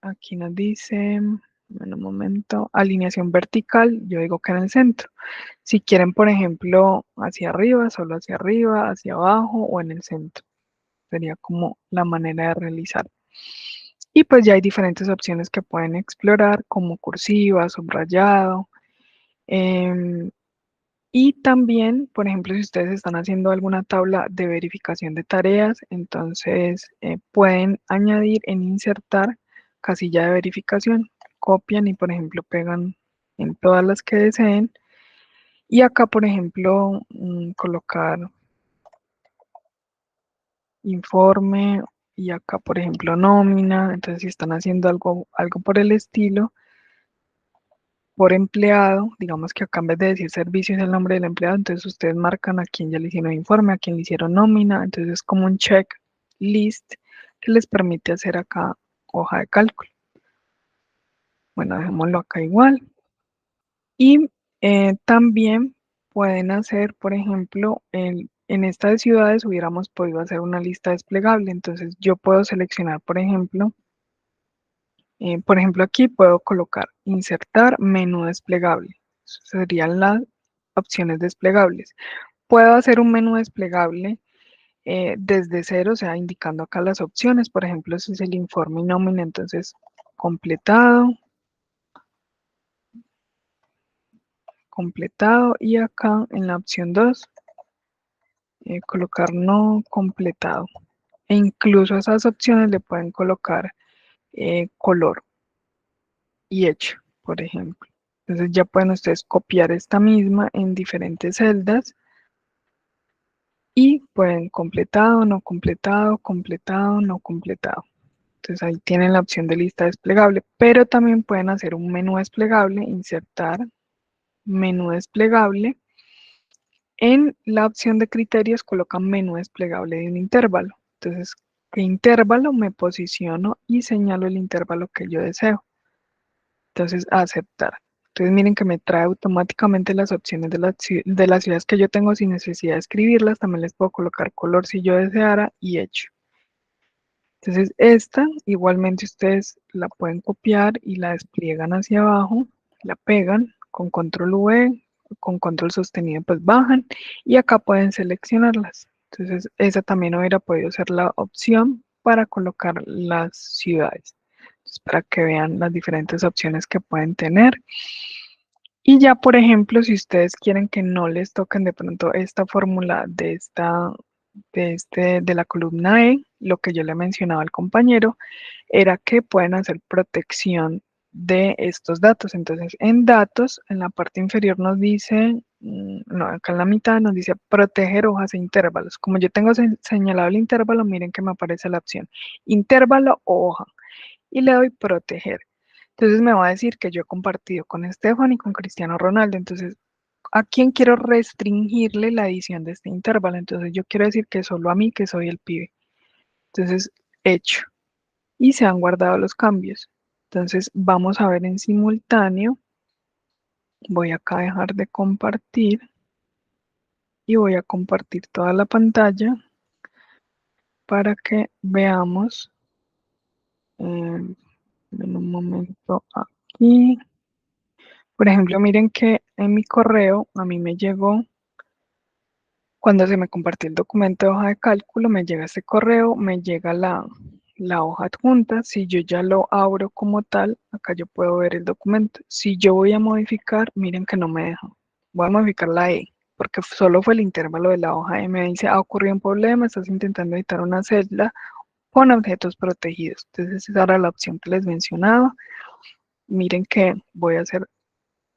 Speaker 1: aquí nos dice, en un momento, alineación vertical, yo digo que en el centro. Si quieren, por ejemplo, hacia arriba, solo hacia arriba, hacia abajo o en el centro. Sería como la manera de realizar. Y pues ya hay diferentes opciones que pueden explorar, como cursiva, subrayado. em, y también, por ejemplo, si ustedes están haciendo alguna tabla de verificación de tareas, entonces pueden añadir en insertar casilla de verificación. Copian y, por ejemplo, pegan en todas las que deseen. Y acá, por ejemplo, colocar informe y acá, por ejemplo, nómina. Entonces, si están haciendo algo por el estilo, por empleado, digamos que acá en vez de decir servicio es el nombre del empleado, entonces ustedes marcan a quién ya le hicieron informe, a quién le hicieron nómina, entonces es como un checklist que les permite hacer acá hoja de cálculo. Bueno, dejémoslo acá igual. Y también pueden hacer, por ejemplo, en estas ciudades hubiéramos podido hacer una lista desplegable, entonces yo puedo seleccionar, por ejemplo, aquí puedo colocar insertar menú desplegable. Serían las opciones desplegables. Puedo hacer un menú desplegable desde cero, o sea, indicando acá las opciones. Por ejemplo, ese es el informe y nómina, entonces completado, completado. Y acá en la opción 2, colocar no completado. E incluso a esas opciones le pueden colocar color y hecho, por ejemplo. Entonces ya pueden ustedes copiar esta misma en diferentes celdas y pueden completado, no completado, completado, no completado. Entonces ahí tienen la opción de lista desplegable, pero también pueden hacer un menú desplegable, insertar menú desplegable. En la opción de criterios colocan menú desplegable de un intervalo. Entonces, ¿qué intervalo? Me posiciono y señalo el intervalo que yo deseo. Entonces, aceptar. Entonces, miren que me trae automáticamente las opciones de las ciudades que yo tengo sin necesidad de escribirlas. También les puedo colocar color si yo deseara y hecho. Entonces, esta igualmente ustedes la pueden copiar y la despliegan hacia abajo, la pegan con control V, con control sostenido, pues bajan y acá pueden seleccionarlas. Entonces, esa también hubiera podido ser la opción para colocar las ciudades. Entonces, para que vean las diferentes opciones que pueden tener. Y ya, por ejemplo, si ustedes quieren que no les toquen de pronto esta fórmula de la columna E, lo que yo le mencionaba al compañero, era que pueden hacer protección de estos datos. Entonces, en datos, en la parte inferior nos dice, no, acá en la mitad nos dice proteger hojas e intervalos. Como yo tengo señalado el intervalo, miren que me aparece la opción intervalo o hoja y le doy proteger. Entonces me va a decir que yo he compartido con Estefan y con Cristiano Ronaldo. Entonces, ¿a quién quiero restringirle la edición de este intervalo? Entonces yo quiero decir que solo a mí, que soy el pibe. Entonces, hecho. Y se han guardado los cambios. Entonces, vamos a ver en simultáneo Voy acá a dejar de compartir y voy a compartir toda la pantalla para que veamos en un momento aquí. Por ejemplo, miren que en mi correo a mí me llegó, cuando se me compartió el documento de hoja de cálculo, me llega ese correo, me llega la hoja adjunta. Si yo ya lo abro como tal, acá yo puedo ver el documento. Si yo voy a modificar, miren que no me deja. Voy a modificar la E, porque solo fue el intervalo de la hoja E. Me dice, ha ocurrido un problema, estás intentando editar una celda con objetos protegidos. Entonces esa era la opción que les mencionaba. Miren que voy a hacer,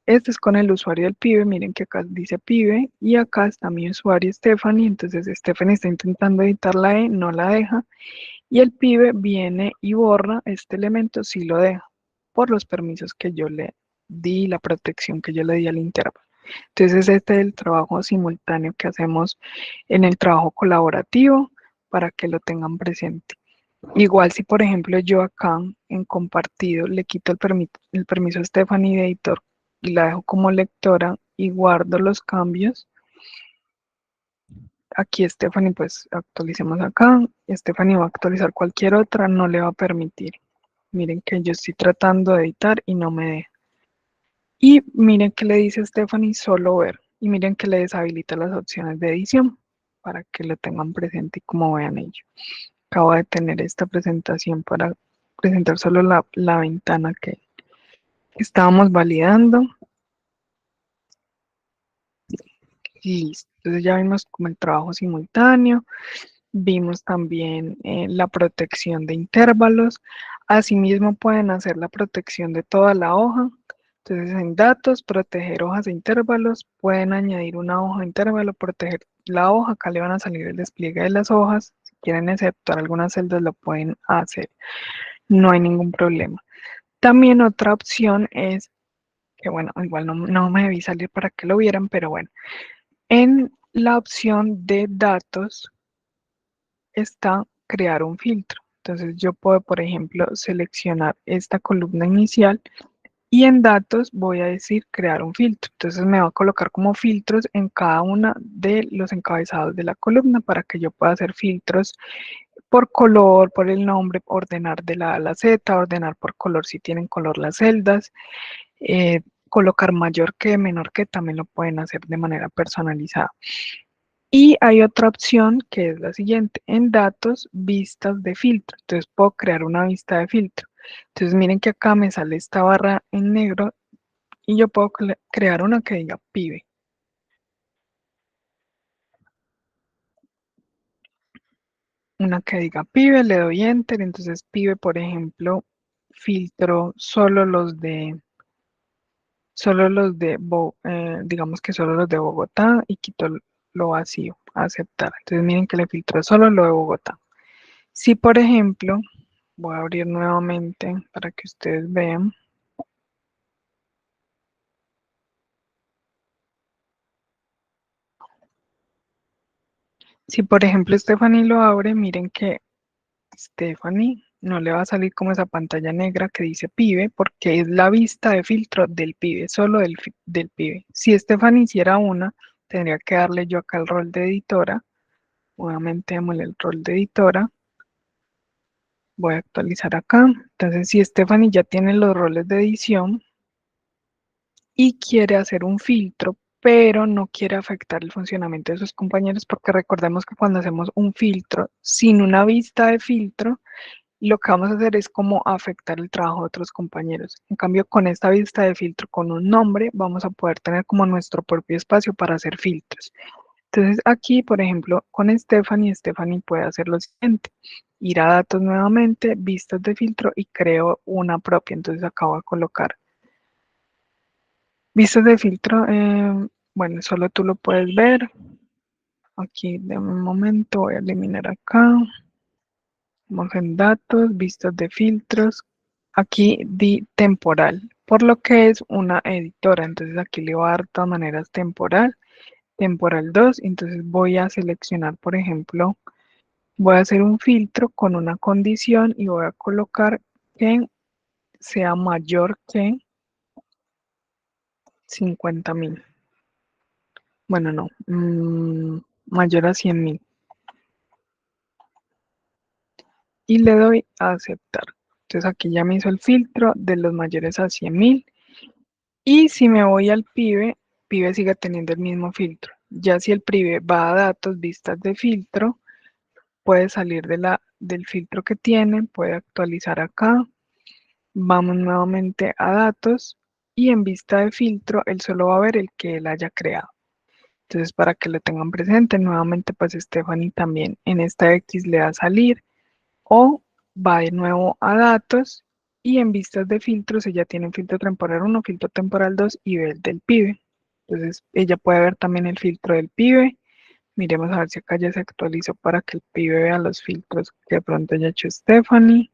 Speaker 1: este es con el usuario del pibe, miren que acá dice pibe y acá está mi usuario Stephanie, entonces Stephanie está intentando editar la E, no la deja, y el pibe viene y borra este elemento, sí lo deja, por los permisos que yo le di, la protección que yo le di al intervalo. Entonces este es el trabajo simultáneo que hacemos en el trabajo colaborativo para que lo tengan presente. Igual si por ejemplo yo acá en compartido le quito el permiso a Stephanie de editor y la dejo como lectora y guardo los cambios, aquí Stephanie pues actualicemos acá, Stephanie va a actualizar cualquier otra, no le va a permitir. Miren que yo estoy tratando de editar y no me deja. Y miren que le dice Stephanie solo ver. Y miren que le deshabilita las opciones de edición para que lo tengan presente y como vean ello. Acabo de tener esta presentación para presentar solo la ventana que estábamos validando. Listo. Entonces ya vimos como el trabajo simultáneo. Vimos también la protección de intervalos. Asimismo pueden hacer la protección de toda la hoja. Entonces en datos, proteger hojas de intervalos. Pueden añadir una hoja de intervalo, proteger la hoja. Acá le van a salir el despliegue de las hojas. Si quieren exceptuar algunas celdas lo pueden hacer. No hay ningún problema. También otra opción es, que bueno, igual no me debí salir para que lo vieran, pero bueno. En la opción de datos está crear un filtro. Entonces yo puedo, por ejemplo, seleccionar esta columna inicial y en datos voy a decir crear un filtro. Entonces me va a colocar como filtros en cada una de los encabezados de la columna para que yo pueda hacer filtros por color, por el nombre, ordenar de la A a la Z, ordenar por color si tienen color las celdas, colocar mayor que, menor que, también lo pueden hacer de manera personalizada. Y hay otra opción que es la siguiente, en datos, vistas de filtro. Entonces puedo crear una vista de filtro. Entonces miren que acá me sale esta barra en negro y yo puedo crear una que diga pibe. Una que diga pibe, le doy enter, entonces pibe, por ejemplo, filtro digamos que solo los de Bogotá y quito lo vacío, aceptar. Entonces miren que le filtró solo lo de Bogotá. Si por ejemplo, voy a abrir nuevamente para que ustedes vean. Si por ejemplo Stephanie lo abre, miren que Stephanie no le va a salir como esa pantalla negra que dice pibe, porque es la vista de filtro del pibe, solo del pibe. Si Stephanie hiciera una, tendría que darle yo acá el rol de editora. Nuevamente démosle el rol de editora. Voy a actualizar acá. Entonces, si Stephanie ya tiene los roles de edición y quiere hacer un filtro, pero no quiere afectar el funcionamiento de sus compañeros, porque recordemos que cuando hacemos un filtro sin una vista de filtro, lo que vamos a hacer es como afectar el trabajo de otros compañeros. En cambio, con esta vista de filtro con un nombre, vamos a poder tener como nuestro propio espacio para hacer filtros. Entonces aquí, por ejemplo, con Stephanie puede hacer lo siguiente, ir a datos nuevamente, vistas de filtro y creo una propia. Entonces acá voy a colocar vistas de filtro, bueno, solo tú lo puedes ver. Aquí de un momento voy a eliminar acá. Vamos en datos, vistas de filtros. Aquí di temporal, por lo que es una editora. Entonces aquí le voy a dar de todas maneras temporal, temporal 2. Entonces voy a seleccionar, por ejemplo, voy a hacer un filtro con una condición y voy a colocar que sea mayor que 50.000. Bueno, no, mayor a 100.000. Y le doy a aceptar. Entonces aquí ya me hizo el filtro de los mayores a 100.000. Y si me voy al PIB sigue teniendo el mismo filtro. Ya si el PIB va a datos, vistas de filtro, puede salir del filtro que tiene, puede actualizar acá. Vamos nuevamente a datos y en vista de filtro, él solo va a ver el que él haya creado. Entonces, para que lo tengan presente, nuevamente pues Stephanie también en esta X le da a salir o va de nuevo a datos y en vistas de filtros ella tiene filtro temporal 1, filtro temporal 2 y ve el del PIB. Entonces ella puede ver también el filtro del PIB. Miremos a ver si acá ya se actualizó para que el PIB vea los filtros que de pronto haya hecho Stephanie.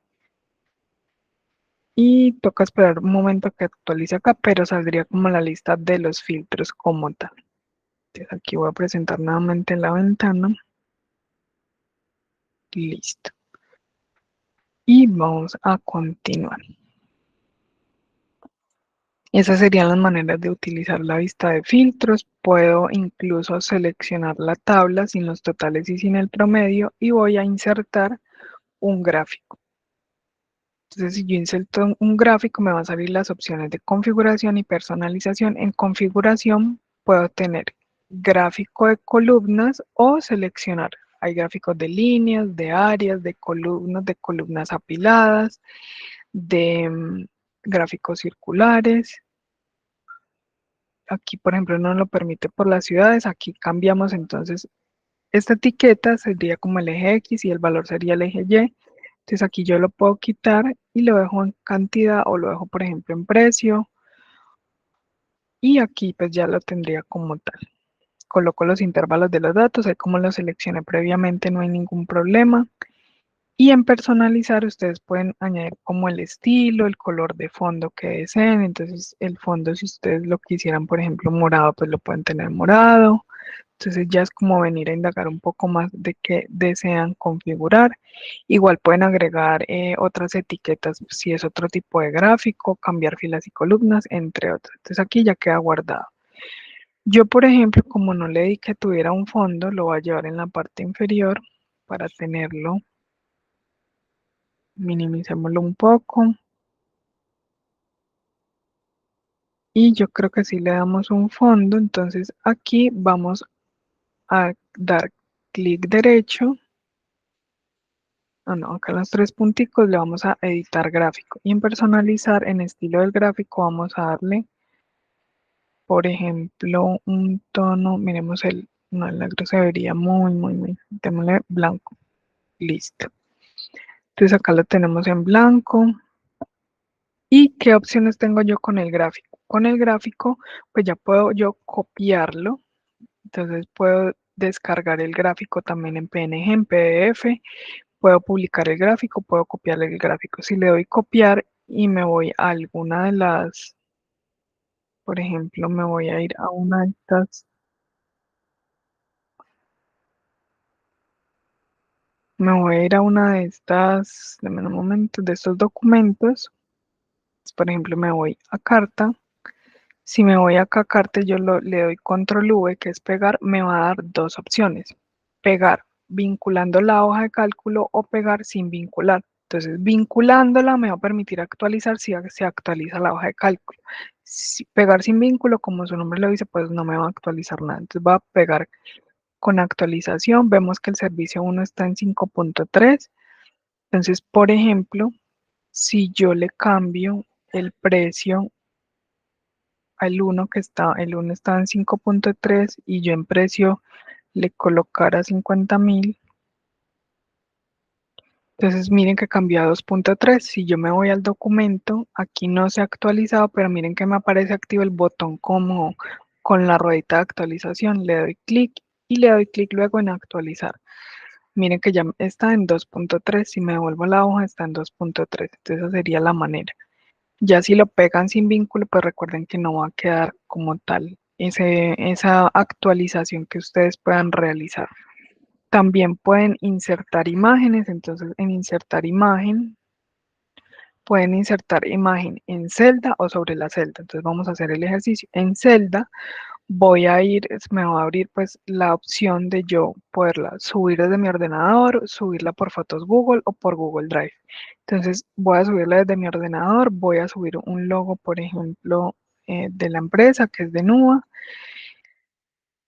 Speaker 1: Y toca esperar un momento que actualice acá, pero saldría como la lista de los filtros como tal. Entonces aquí voy a presentar nuevamente la ventana. Listo. Y vamos a continuar. Esas serían las maneras de utilizar la vista de filtros. Puedo incluso seleccionar la tabla sin los totales y sin el promedio y voy a insertar un gráfico. Entonces, si yo inserto un gráfico, me van a salir las opciones de configuración y personalización. En configuración puedo tener gráfico de columnas o seleccionar. Hay gráficos de líneas, de áreas, de columnas apiladas, de gráficos circulares. Aquí, por ejemplo, no lo permite por las ciudades. Aquí cambiamos entonces esta etiqueta sería como el eje X y el valor sería el eje Y. Entonces aquí yo lo puedo quitar y lo dejo en cantidad o lo dejo, por ejemplo, en precio. Y aquí pues ya lo tendría como tal. Coloco los intervalos de los datos, ahí como los seleccioné previamente no hay ningún problema. Y en personalizar ustedes pueden añadir como el estilo, el color de fondo que deseen. Entonces el fondo si ustedes lo quisieran, por ejemplo, morado, pues lo pueden tener morado. Entonces ya es como venir a indagar un poco más de qué desean configurar. Igual pueden agregar otras etiquetas si es otro tipo de gráfico, cambiar filas y columnas, entre otras. Entonces aquí ya queda guardado. Yo, por ejemplo, como no le di que tuviera un fondo, lo voy a llevar en la parte inferior para tenerlo. Minimicémoslo un poco. Y yo creo que si le damos un fondo, entonces aquí vamos a dar clic derecho. No, acá los tres punticos le vamos a editar gráfico. Y en personalizar, en estilo del gráfico, vamos a darle, por ejemplo, un tono, miremos no, el negro se vería muy, démosle blanco. Listo. Entonces acá lo tenemos en blanco. ¿Y qué opciones tengo yo con el gráfico? Con el gráfico, pues ya puedo yo copiarlo. Entonces puedo descargar el gráfico también en PNG, en PDF. Puedo publicar el gráfico, puedo copiar el gráfico. Si le doy copiar y me voy a alguna de las, por ejemplo, me voy a ir a una de estas, me voy a ir a una de estas, dame un momento, de estos documentos. Por ejemplo, me voy a carta. Si me voy acá a carta, le doy control V, que es pegar, me va a dar dos opciones. Pegar vinculando la hoja de cálculo o pegar sin vincular. Entonces, vinculándola me va a permitir actualizar si se actualiza la hoja de cálculo. Si pegar sin vínculo, como su nombre lo dice, pues no me va a actualizar nada. Entonces, va a pegar con actualización. Vemos que el servicio 1 está en 5.3. Entonces, por ejemplo, si yo le cambio el precio el 1 está en 5.3 y yo en precio le colocara 50.000. Entonces miren que cambió a 2.3. Si yo me voy al documento, aquí no se ha actualizado, pero miren que me aparece activo el botón como con la ruedita de actualización. Le doy clic y le doy clic luego en actualizar. Miren que ya está en 2.3. Si me devuelvo la hoja, está en 2.3. Entonces esa sería la manera. Ya si lo pegan sin vínculo, pues recuerden que no va a quedar como tal esa actualización que ustedes puedan realizar. También pueden insertar imágenes, entonces en insertar imagen pueden insertar imagen en celda o sobre la celda. Entonces vamos a hacer el ejercicio. En celda voy a ir, me va a abrir pues la opción de yo poderla subir desde mi ordenador, subirla por Fotos Google o por Google Drive. Entonces voy a subirla desde mi ordenador, voy a subir un logo, por ejemplo, de la empresa que es de NUA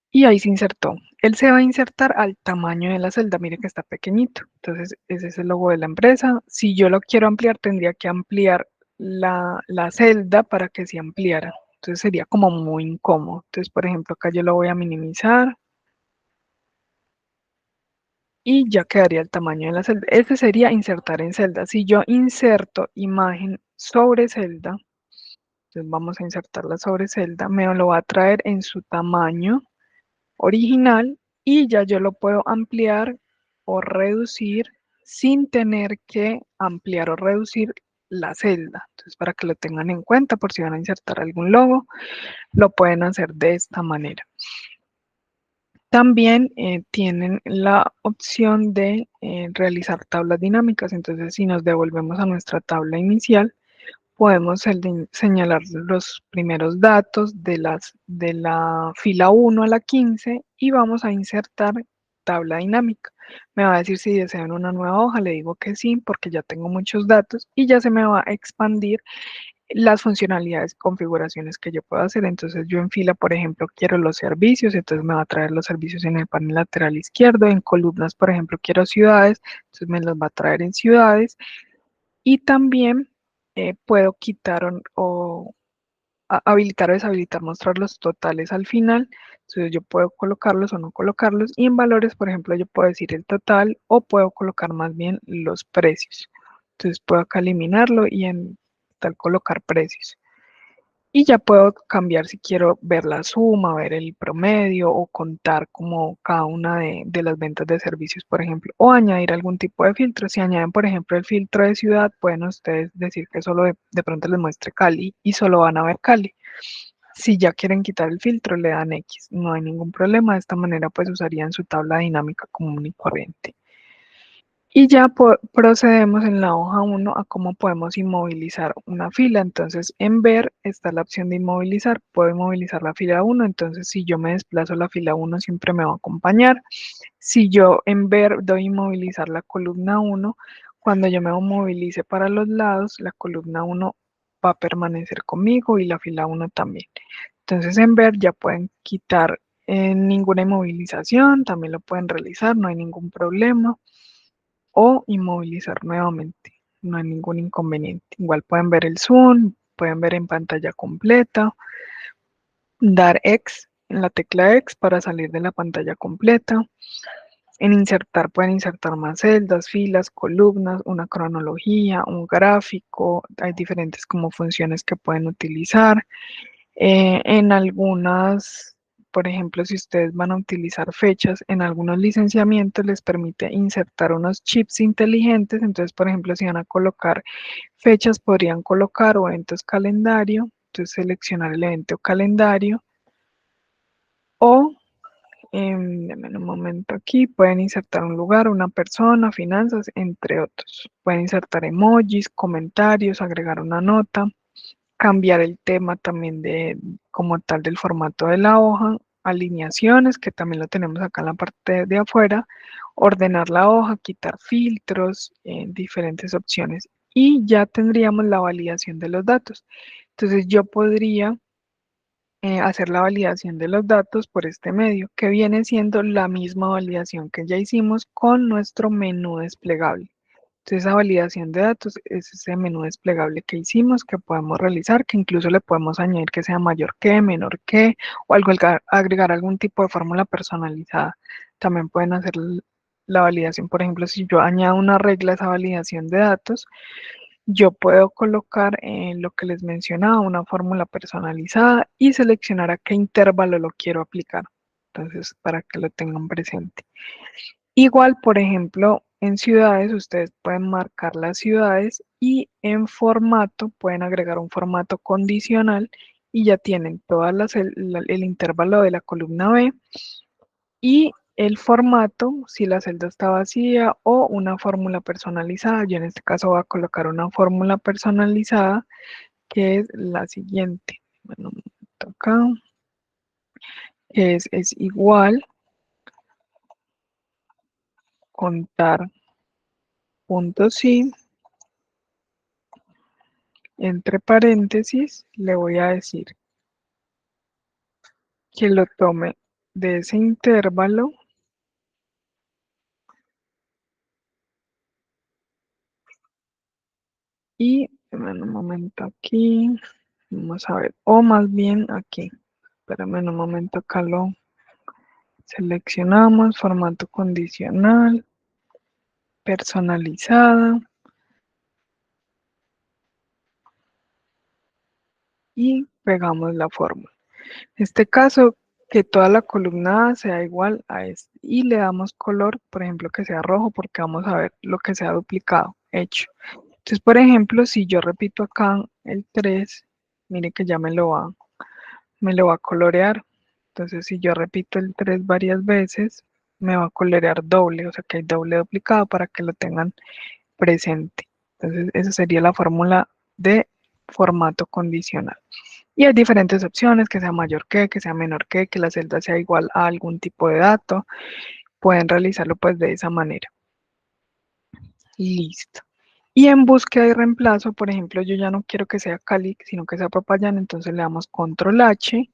Speaker 1: y ahí se insertó. Él se va a insertar al tamaño de la celda, mire que está pequeñito. Entonces ese es el logo de la empresa. Si yo lo quiero ampliar, tendría que ampliar la celda para que se ampliara. Entonces sería como muy incómodo. Entonces, por ejemplo, acá yo lo voy a minimizar y ya quedaría el tamaño de la celda. Este sería insertar en celda. Si yo inserto imagen sobre celda, entonces vamos a insertarla sobre celda, me lo va a traer en su tamaño original y ya yo lo puedo ampliar o reducir sin tener que ampliar o reducir la celda. Entonces, para que lo tengan en cuenta por si van a insertar algún logo, lo pueden hacer de esta manera. También tienen la opción de realizar tablas dinámicas. Entonces, si nos devolvemos a nuestra tabla inicial, podemos señalar los primeros datos de la fila 1 a la 15 y vamos a insertar tabla dinámica. Me va a decir si desean una nueva hoja, le digo que sí, porque ya tengo muchos datos y ya se me va a expandir las funcionalidades, configuraciones que yo puedo hacer. Entonces yo en fila, por ejemplo, quiero los servicios, entonces me va a traer los servicios en el panel lateral izquierdo. En columnas, por ejemplo, quiero ciudades, entonces me los va a traer en ciudades. Y también puedo quitar o habilitar o deshabilitar, mostrar los totales al final. Entonces yo puedo colocarlos o no colocarlos. Y en valores, por ejemplo, yo puedo decir el total o puedo colocar más bien los precios. Entonces puedo acá eliminarlo y en tal colocar precios. Y ya puedo cambiar si quiero ver la suma, ver el promedio o contar como cada una de las ventas de servicios, por ejemplo, o añadir algún tipo de filtro. Si añaden, por ejemplo, el filtro de ciudad, pueden ustedes decir que solo de pronto les muestre Cali y solo van a ver Cali. Si ya quieren quitar el filtro, le dan X, no hay ningún problema. De esta manera, pues usarían su tabla dinámica común y corriente. Y ya procedemos en la hoja 1 a cómo podemos inmovilizar una fila. Entonces, en ver está la opción de inmovilizar. Puedo inmovilizar la fila 1. Entonces, si yo me desplazo, la fila 1 siempre me va a acompañar. Si yo en ver doy inmovilizar la columna 1, cuando yo me movilice para los lados, la columna 1 va a permanecer conmigo y la fila 1 también. Entonces, en ver ya pueden quitar ninguna inmovilización, también lo pueden realizar, no hay ningún problema o inmovilizar nuevamente. No hay ningún inconveniente. Igual pueden ver el zoom, pueden ver en pantalla completa, dar X en la tecla X para salir de la pantalla completa. En insertar pueden insertar más celdas, filas, columnas, una cronología, un gráfico. Hay diferentes como funciones que pueden utilizar. En algunas, por ejemplo, si ustedes van a utilizar fechas, en algunos licenciamientos les permite insertar unos chips inteligentes. Entonces, por ejemplo, si van a colocar fechas, podrían colocar o eventos calendario. Entonces, seleccionar el evento calendario o, denme un momento aquí, pueden insertar un lugar, una persona, finanzas, entre otros. Pueden insertar emojis, comentarios, agregar una nota, cambiar el tema también de como tal del formato de la hoja, alineaciones, que también lo tenemos acá en la parte de afuera, ordenar la hoja, quitar filtros, diferentes opciones y ya tendríamos la validación de los datos. Entonces yo podría hacer la validación de los datos por este medio, que viene siendo la misma validación que ya hicimos con nuestro menú desplegable. Entonces, esa validación de datos es ese menú desplegable que hicimos, que podemos realizar, que incluso le podemos añadir que sea mayor que, menor que, o agregar algún tipo de fórmula personalizada. También pueden hacer la validación, por ejemplo, si yo añado una regla a esa validación de datos, yo puedo colocar en lo que les mencionaba, una fórmula personalizada y seleccionar a qué intervalo lo quiero aplicar. Entonces, para que lo tengan presente. Igual, por ejemplo, en ciudades, ustedes pueden marcar las ciudades y en formato pueden agregar un formato condicional y ya tienen todas el intervalo de la columna B y el formato, si la celda está vacía o una fórmula personalizada. Yo en este caso voy a colocar una fórmula personalizada que es la siguiente. Bueno, acá es igual contar puntos y entre paréntesis le voy a decir que lo tome de ese intervalo y en un momento aquí, vamos a ver, o más bien aquí, espérame en un momento, acá lo seleccionamos, formato condicional, personalizada y pegamos la fórmula. En este caso, que toda la columna A sea igual a este y le damos color, por ejemplo, que sea rojo porque vamos a ver lo que se ha duplicado, hecho. Entonces, por ejemplo, si yo repito acá el 3, mire que ya me lo va a colorear. Entonces, si yo repito el 3 varias veces, me va a colorear doble, o sea que hay doble duplicado para que lo tengan presente. Entonces, esa sería la fórmula de formato condicional. Y hay diferentes opciones, que sea mayor que sea menor que la celda sea igual a algún tipo de dato. Pueden realizarlo pues de esa manera. Listo. Y en búsqueda y reemplazo, por ejemplo, yo ya no quiero que sea Cali, sino que sea Popayán, entonces le damos control H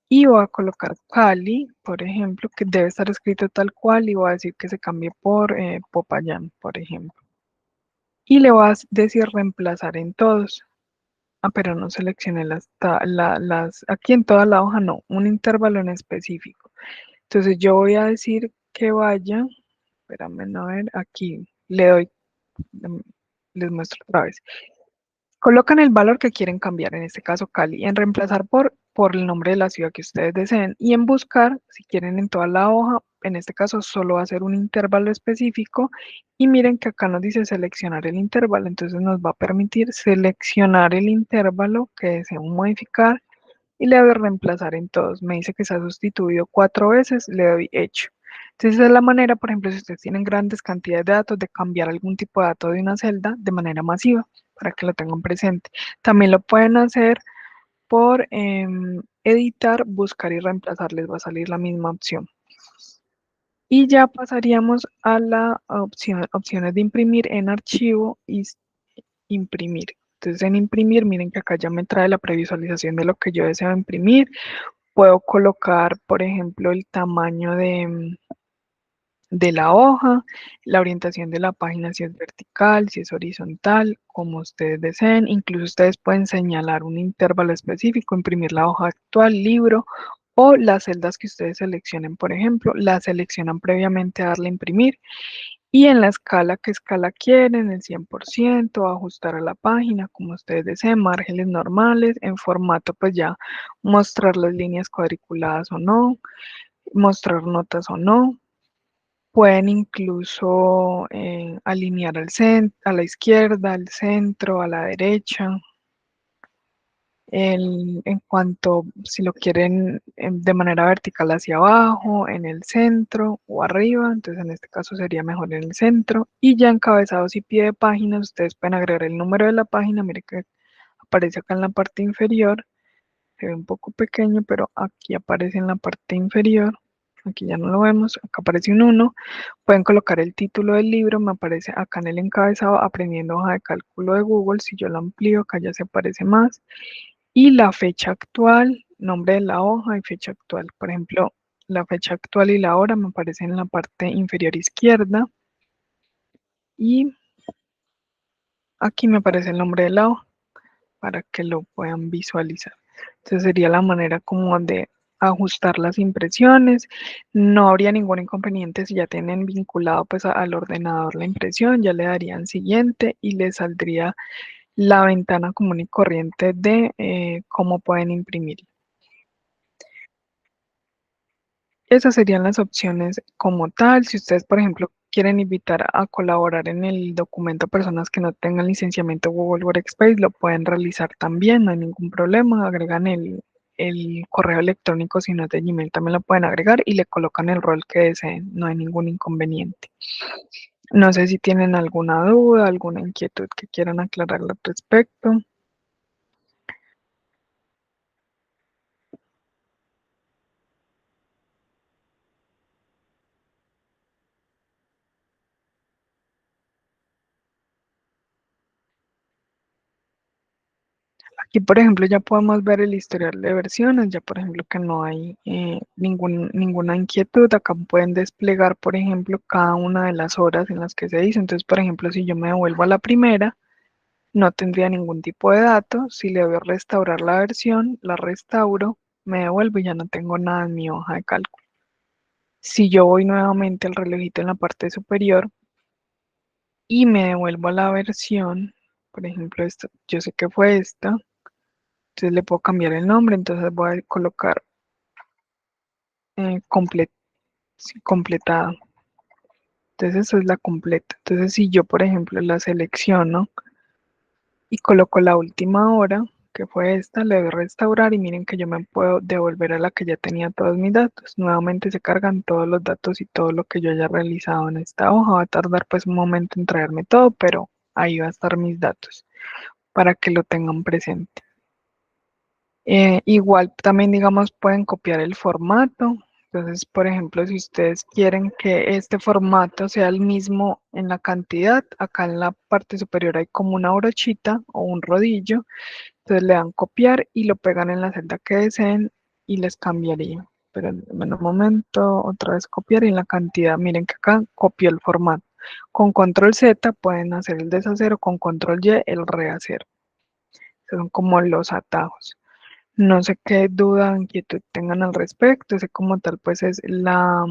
Speaker 1: y voy a colocar Cali, por ejemplo, que debe estar escrito tal cual y voy a decir que se cambie por Popayán, por ejemplo. Y le voy a decir reemplazar en todos. Ah, pero no seleccioné aquí en toda la hoja no, un intervalo en específico. Entonces yo voy a decir que vaya, espérame, a ver, aquí le doy, les muestro otra vez. Colocan el valor que quieren cambiar, en este caso Cali, en reemplazar por el nombre de la ciudad que ustedes deseen y en buscar, si quieren en toda la hoja, en este caso solo va a ser un intervalo específico y miren que acá nos dice seleccionar el intervalo, entonces nos va a permitir seleccionar el intervalo que deseamos modificar y le doy reemplazar en todos. Me dice que se ha sustituido 4 veces, le doy hecho. Entonces esa es la manera, por ejemplo, si ustedes tienen grandes cantidades de datos, de cambiar algún tipo de dato de una celda de manera masiva, para que lo tengan presente. También lo pueden hacer por editar, buscar y reemplazar, les va a salir la misma opción. Y ya pasaríamos a la opciones de imprimir en archivo y imprimir. Entonces en imprimir, miren que acá ya me trae la previsualización de lo que yo deseo imprimir. Puedo colocar, por ejemplo, el tamaño de la hoja, la orientación de la página, si es vertical, si es horizontal, como ustedes deseen. Incluso ustedes pueden señalar un intervalo específico, imprimir la hoja actual, libro o las celdas que ustedes seleccionen, por ejemplo, las seleccionan previamente a darle a imprimir y en la escala, ¿qué escala quieren? El 100%, ajustar a la página, como ustedes deseen, márgenes normales, en formato pues ya mostrar las líneas cuadriculadas o no, mostrar notas o no. Pueden incluso alinear a la izquierda, al centro, a la derecha. En cuanto si lo quieren de manera vertical hacia abajo, en el centro o arriba, entonces en este caso sería mejor en el centro. Y ya encabezados y pie de página, ustedes pueden agregar el número de la página, mire que aparece acá en la parte inferior, se ve un poco pequeño, pero aquí aparece en la parte inferior. Aquí ya no lo vemos, acá aparece un 1. Pueden colocar el título del libro, me aparece acá en el encabezado, aprendiendo hoja de cálculo de Google. Si yo lo amplío, acá ya se aparece más. Y la fecha actual, nombre de la hoja y fecha actual. Por ejemplo, la fecha actual y la hora me aparecen en la parte inferior izquierda. Y aquí me aparece el nombre de la hoja para que lo puedan visualizar. Entonces sería la manera como de ajustar las impresiones. No habría ningún inconveniente si ya tienen vinculado pues al ordenador la impresión, ya le darían siguiente y le saldría la ventana común y corriente de cómo pueden imprimir. Esas serían las opciones como tal. Si ustedes, por ejemplo, quieren invitar a colaborar en el documento a personas que no tengan licenciamiento Google Workspace, lo pueden realizar también, no hay ningún problema. Agregan el correo electrónico, si no es de Gmail, también lo pueden agregar y le colocan el rol que deseen, no hay ningún inconveniente. No sé si tienen alguna duda, alguna inquietud que quieran aclarar al respecto. Aquí, por ejemplo, ya podemos ver el historial de versiones, ya por ejemplo que no hay ninguna inquietud. Acá pueden desplegar, por ejemplo, cada una de las horas en las que se dice. Entonces, por ejemplo, si yo me devuelvo a la primera, no tendría ningún tipo de datos. Si le doy a restaurar la versión, la restauro, me devuelvo y ya no tengo nada en mi hoja de cálculo. Si yo voy nuevamente al relojito en la parte superior y me devuelvo a la versión, por ejemplo, esta, yo sé que fue esta, entonces le puedo cambiar el nombre, entonces voy a colocar sí, completada. Entonces esa es la completa. Entonces si yo, por ejemplo, la selecciono y coloco la última hora, que fue esta, le doy restaurar y miren que yo me puedo devolver a la que ya tenía todos mis datos. Nuevamente se cargan todos los datos y todo lo que yo haya realizado en esta hoja. Va a tardar pues un momento en traerme todo, pero ahí va a estar mis datos para que lo tengan presente. Igual también, digamos, pueden copiar el formato. Entonces, por ejemplo, si ustedes quieren que este formato sea el mismo en la cantidad, acá en la parte superior hay como una brochita o un rodillo. Entonces le dan copiar y lo pegan en la celda que deseen y les cambiaría. Pero en un momento, otra vez copiar y en la cantidad, miren que acá copió el formato. Con control Z pueden hacer el deshacer o con control Y el rehacer. Son como los atajos. No sé qué duda o inquietud tengan al respecto. Ese como tal pues es la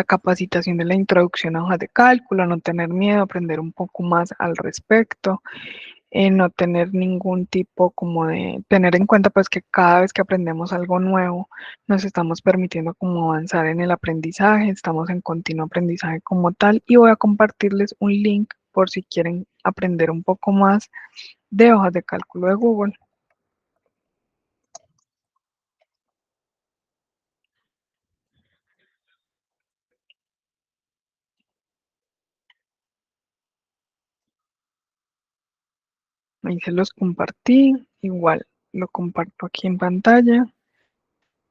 Speaker 1: capacitación de la introducción a hojas de cálculo, no tener miedo, aprender un poco más al respecto, no tener ningún tipo como de, tener en cuenta pues que cada vez que aprendemos algo nuevo nos estamos permitiendo como avanzar en el aprendizaje, estamos en continuo aprendizaje como tal y voy a compartirles un link por si quieren aprender un poco más de hojas de cálculo de Google. Ahí se los compartí, igual lo comparto aquí en pantalla.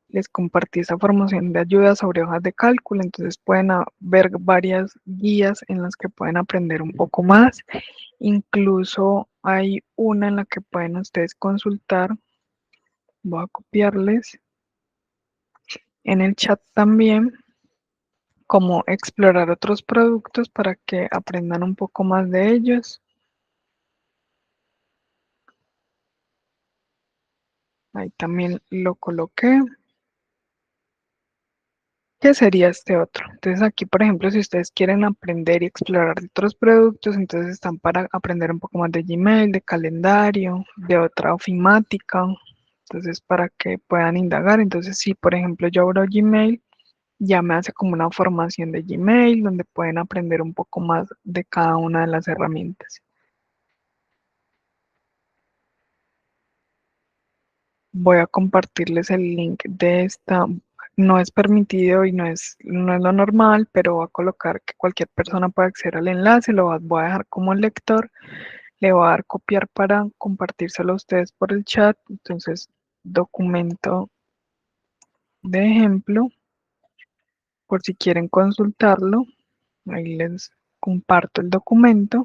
Speaker 1: Les compartí esa formación de ayuda sobre hojas de cálculo, entonces pueden ver varias guías en las que pueden aprender un poco más. Incluso hay una en la que pueden ustedes consultar. Voy a copiarles en el chat también cómo explorar otros productos para que aprendan un poco más de ellos. Ahí también lo coloqué. ¿Qué sería este otro? Entonces aquí, por ejemplo, si ustedes quieren aprender y explorar otros productos, entonces están para aprender un poco más de Gmail, de calendario, de otra ofimática, entonces para que puedan indagar. Entonces si, por ejemplo, yo abro Gmail, ya me hace como una formación de Gmail, donde pueden aprender un poco más de cada una de las herramientas. Voy a compartirles el link de esta. No es permitido y no es lo normal, pero voy a colocar que cualquier persona pueda acceder al enlace, voy a dejar como lector, le voy a dar copiar para compartírselo a ustedes por el chat. Entonces, documento de ejemplo, por si quieren consultarlo, ahí les comparto el documento.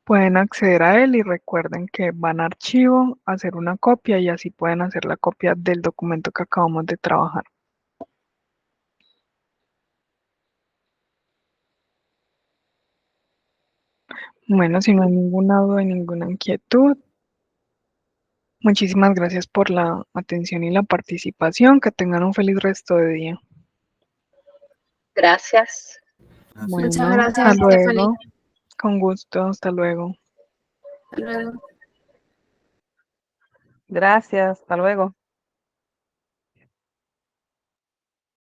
Speaker 1: Pueden acceder a él y recuerden que van a archivo, hacer una copia y así pueden hacer la copia del documento que acabamos de trabajar. Bueno, si no hay ninguna duda y ninguna inquietud, muchísimas gracias por la atención y la participación. Que tengan un feliz resto de día.
Speaker 3: Gracias.
Speaker 4: Muchas
Speaker 1: Bueno, hasta
Speaker 4: gracias, Stephanie.
Speaker 1: luego. Con gusto, hasta luego.
Speaker 4: Hasta luego.
Speaker 5: Gracias, hasta luego.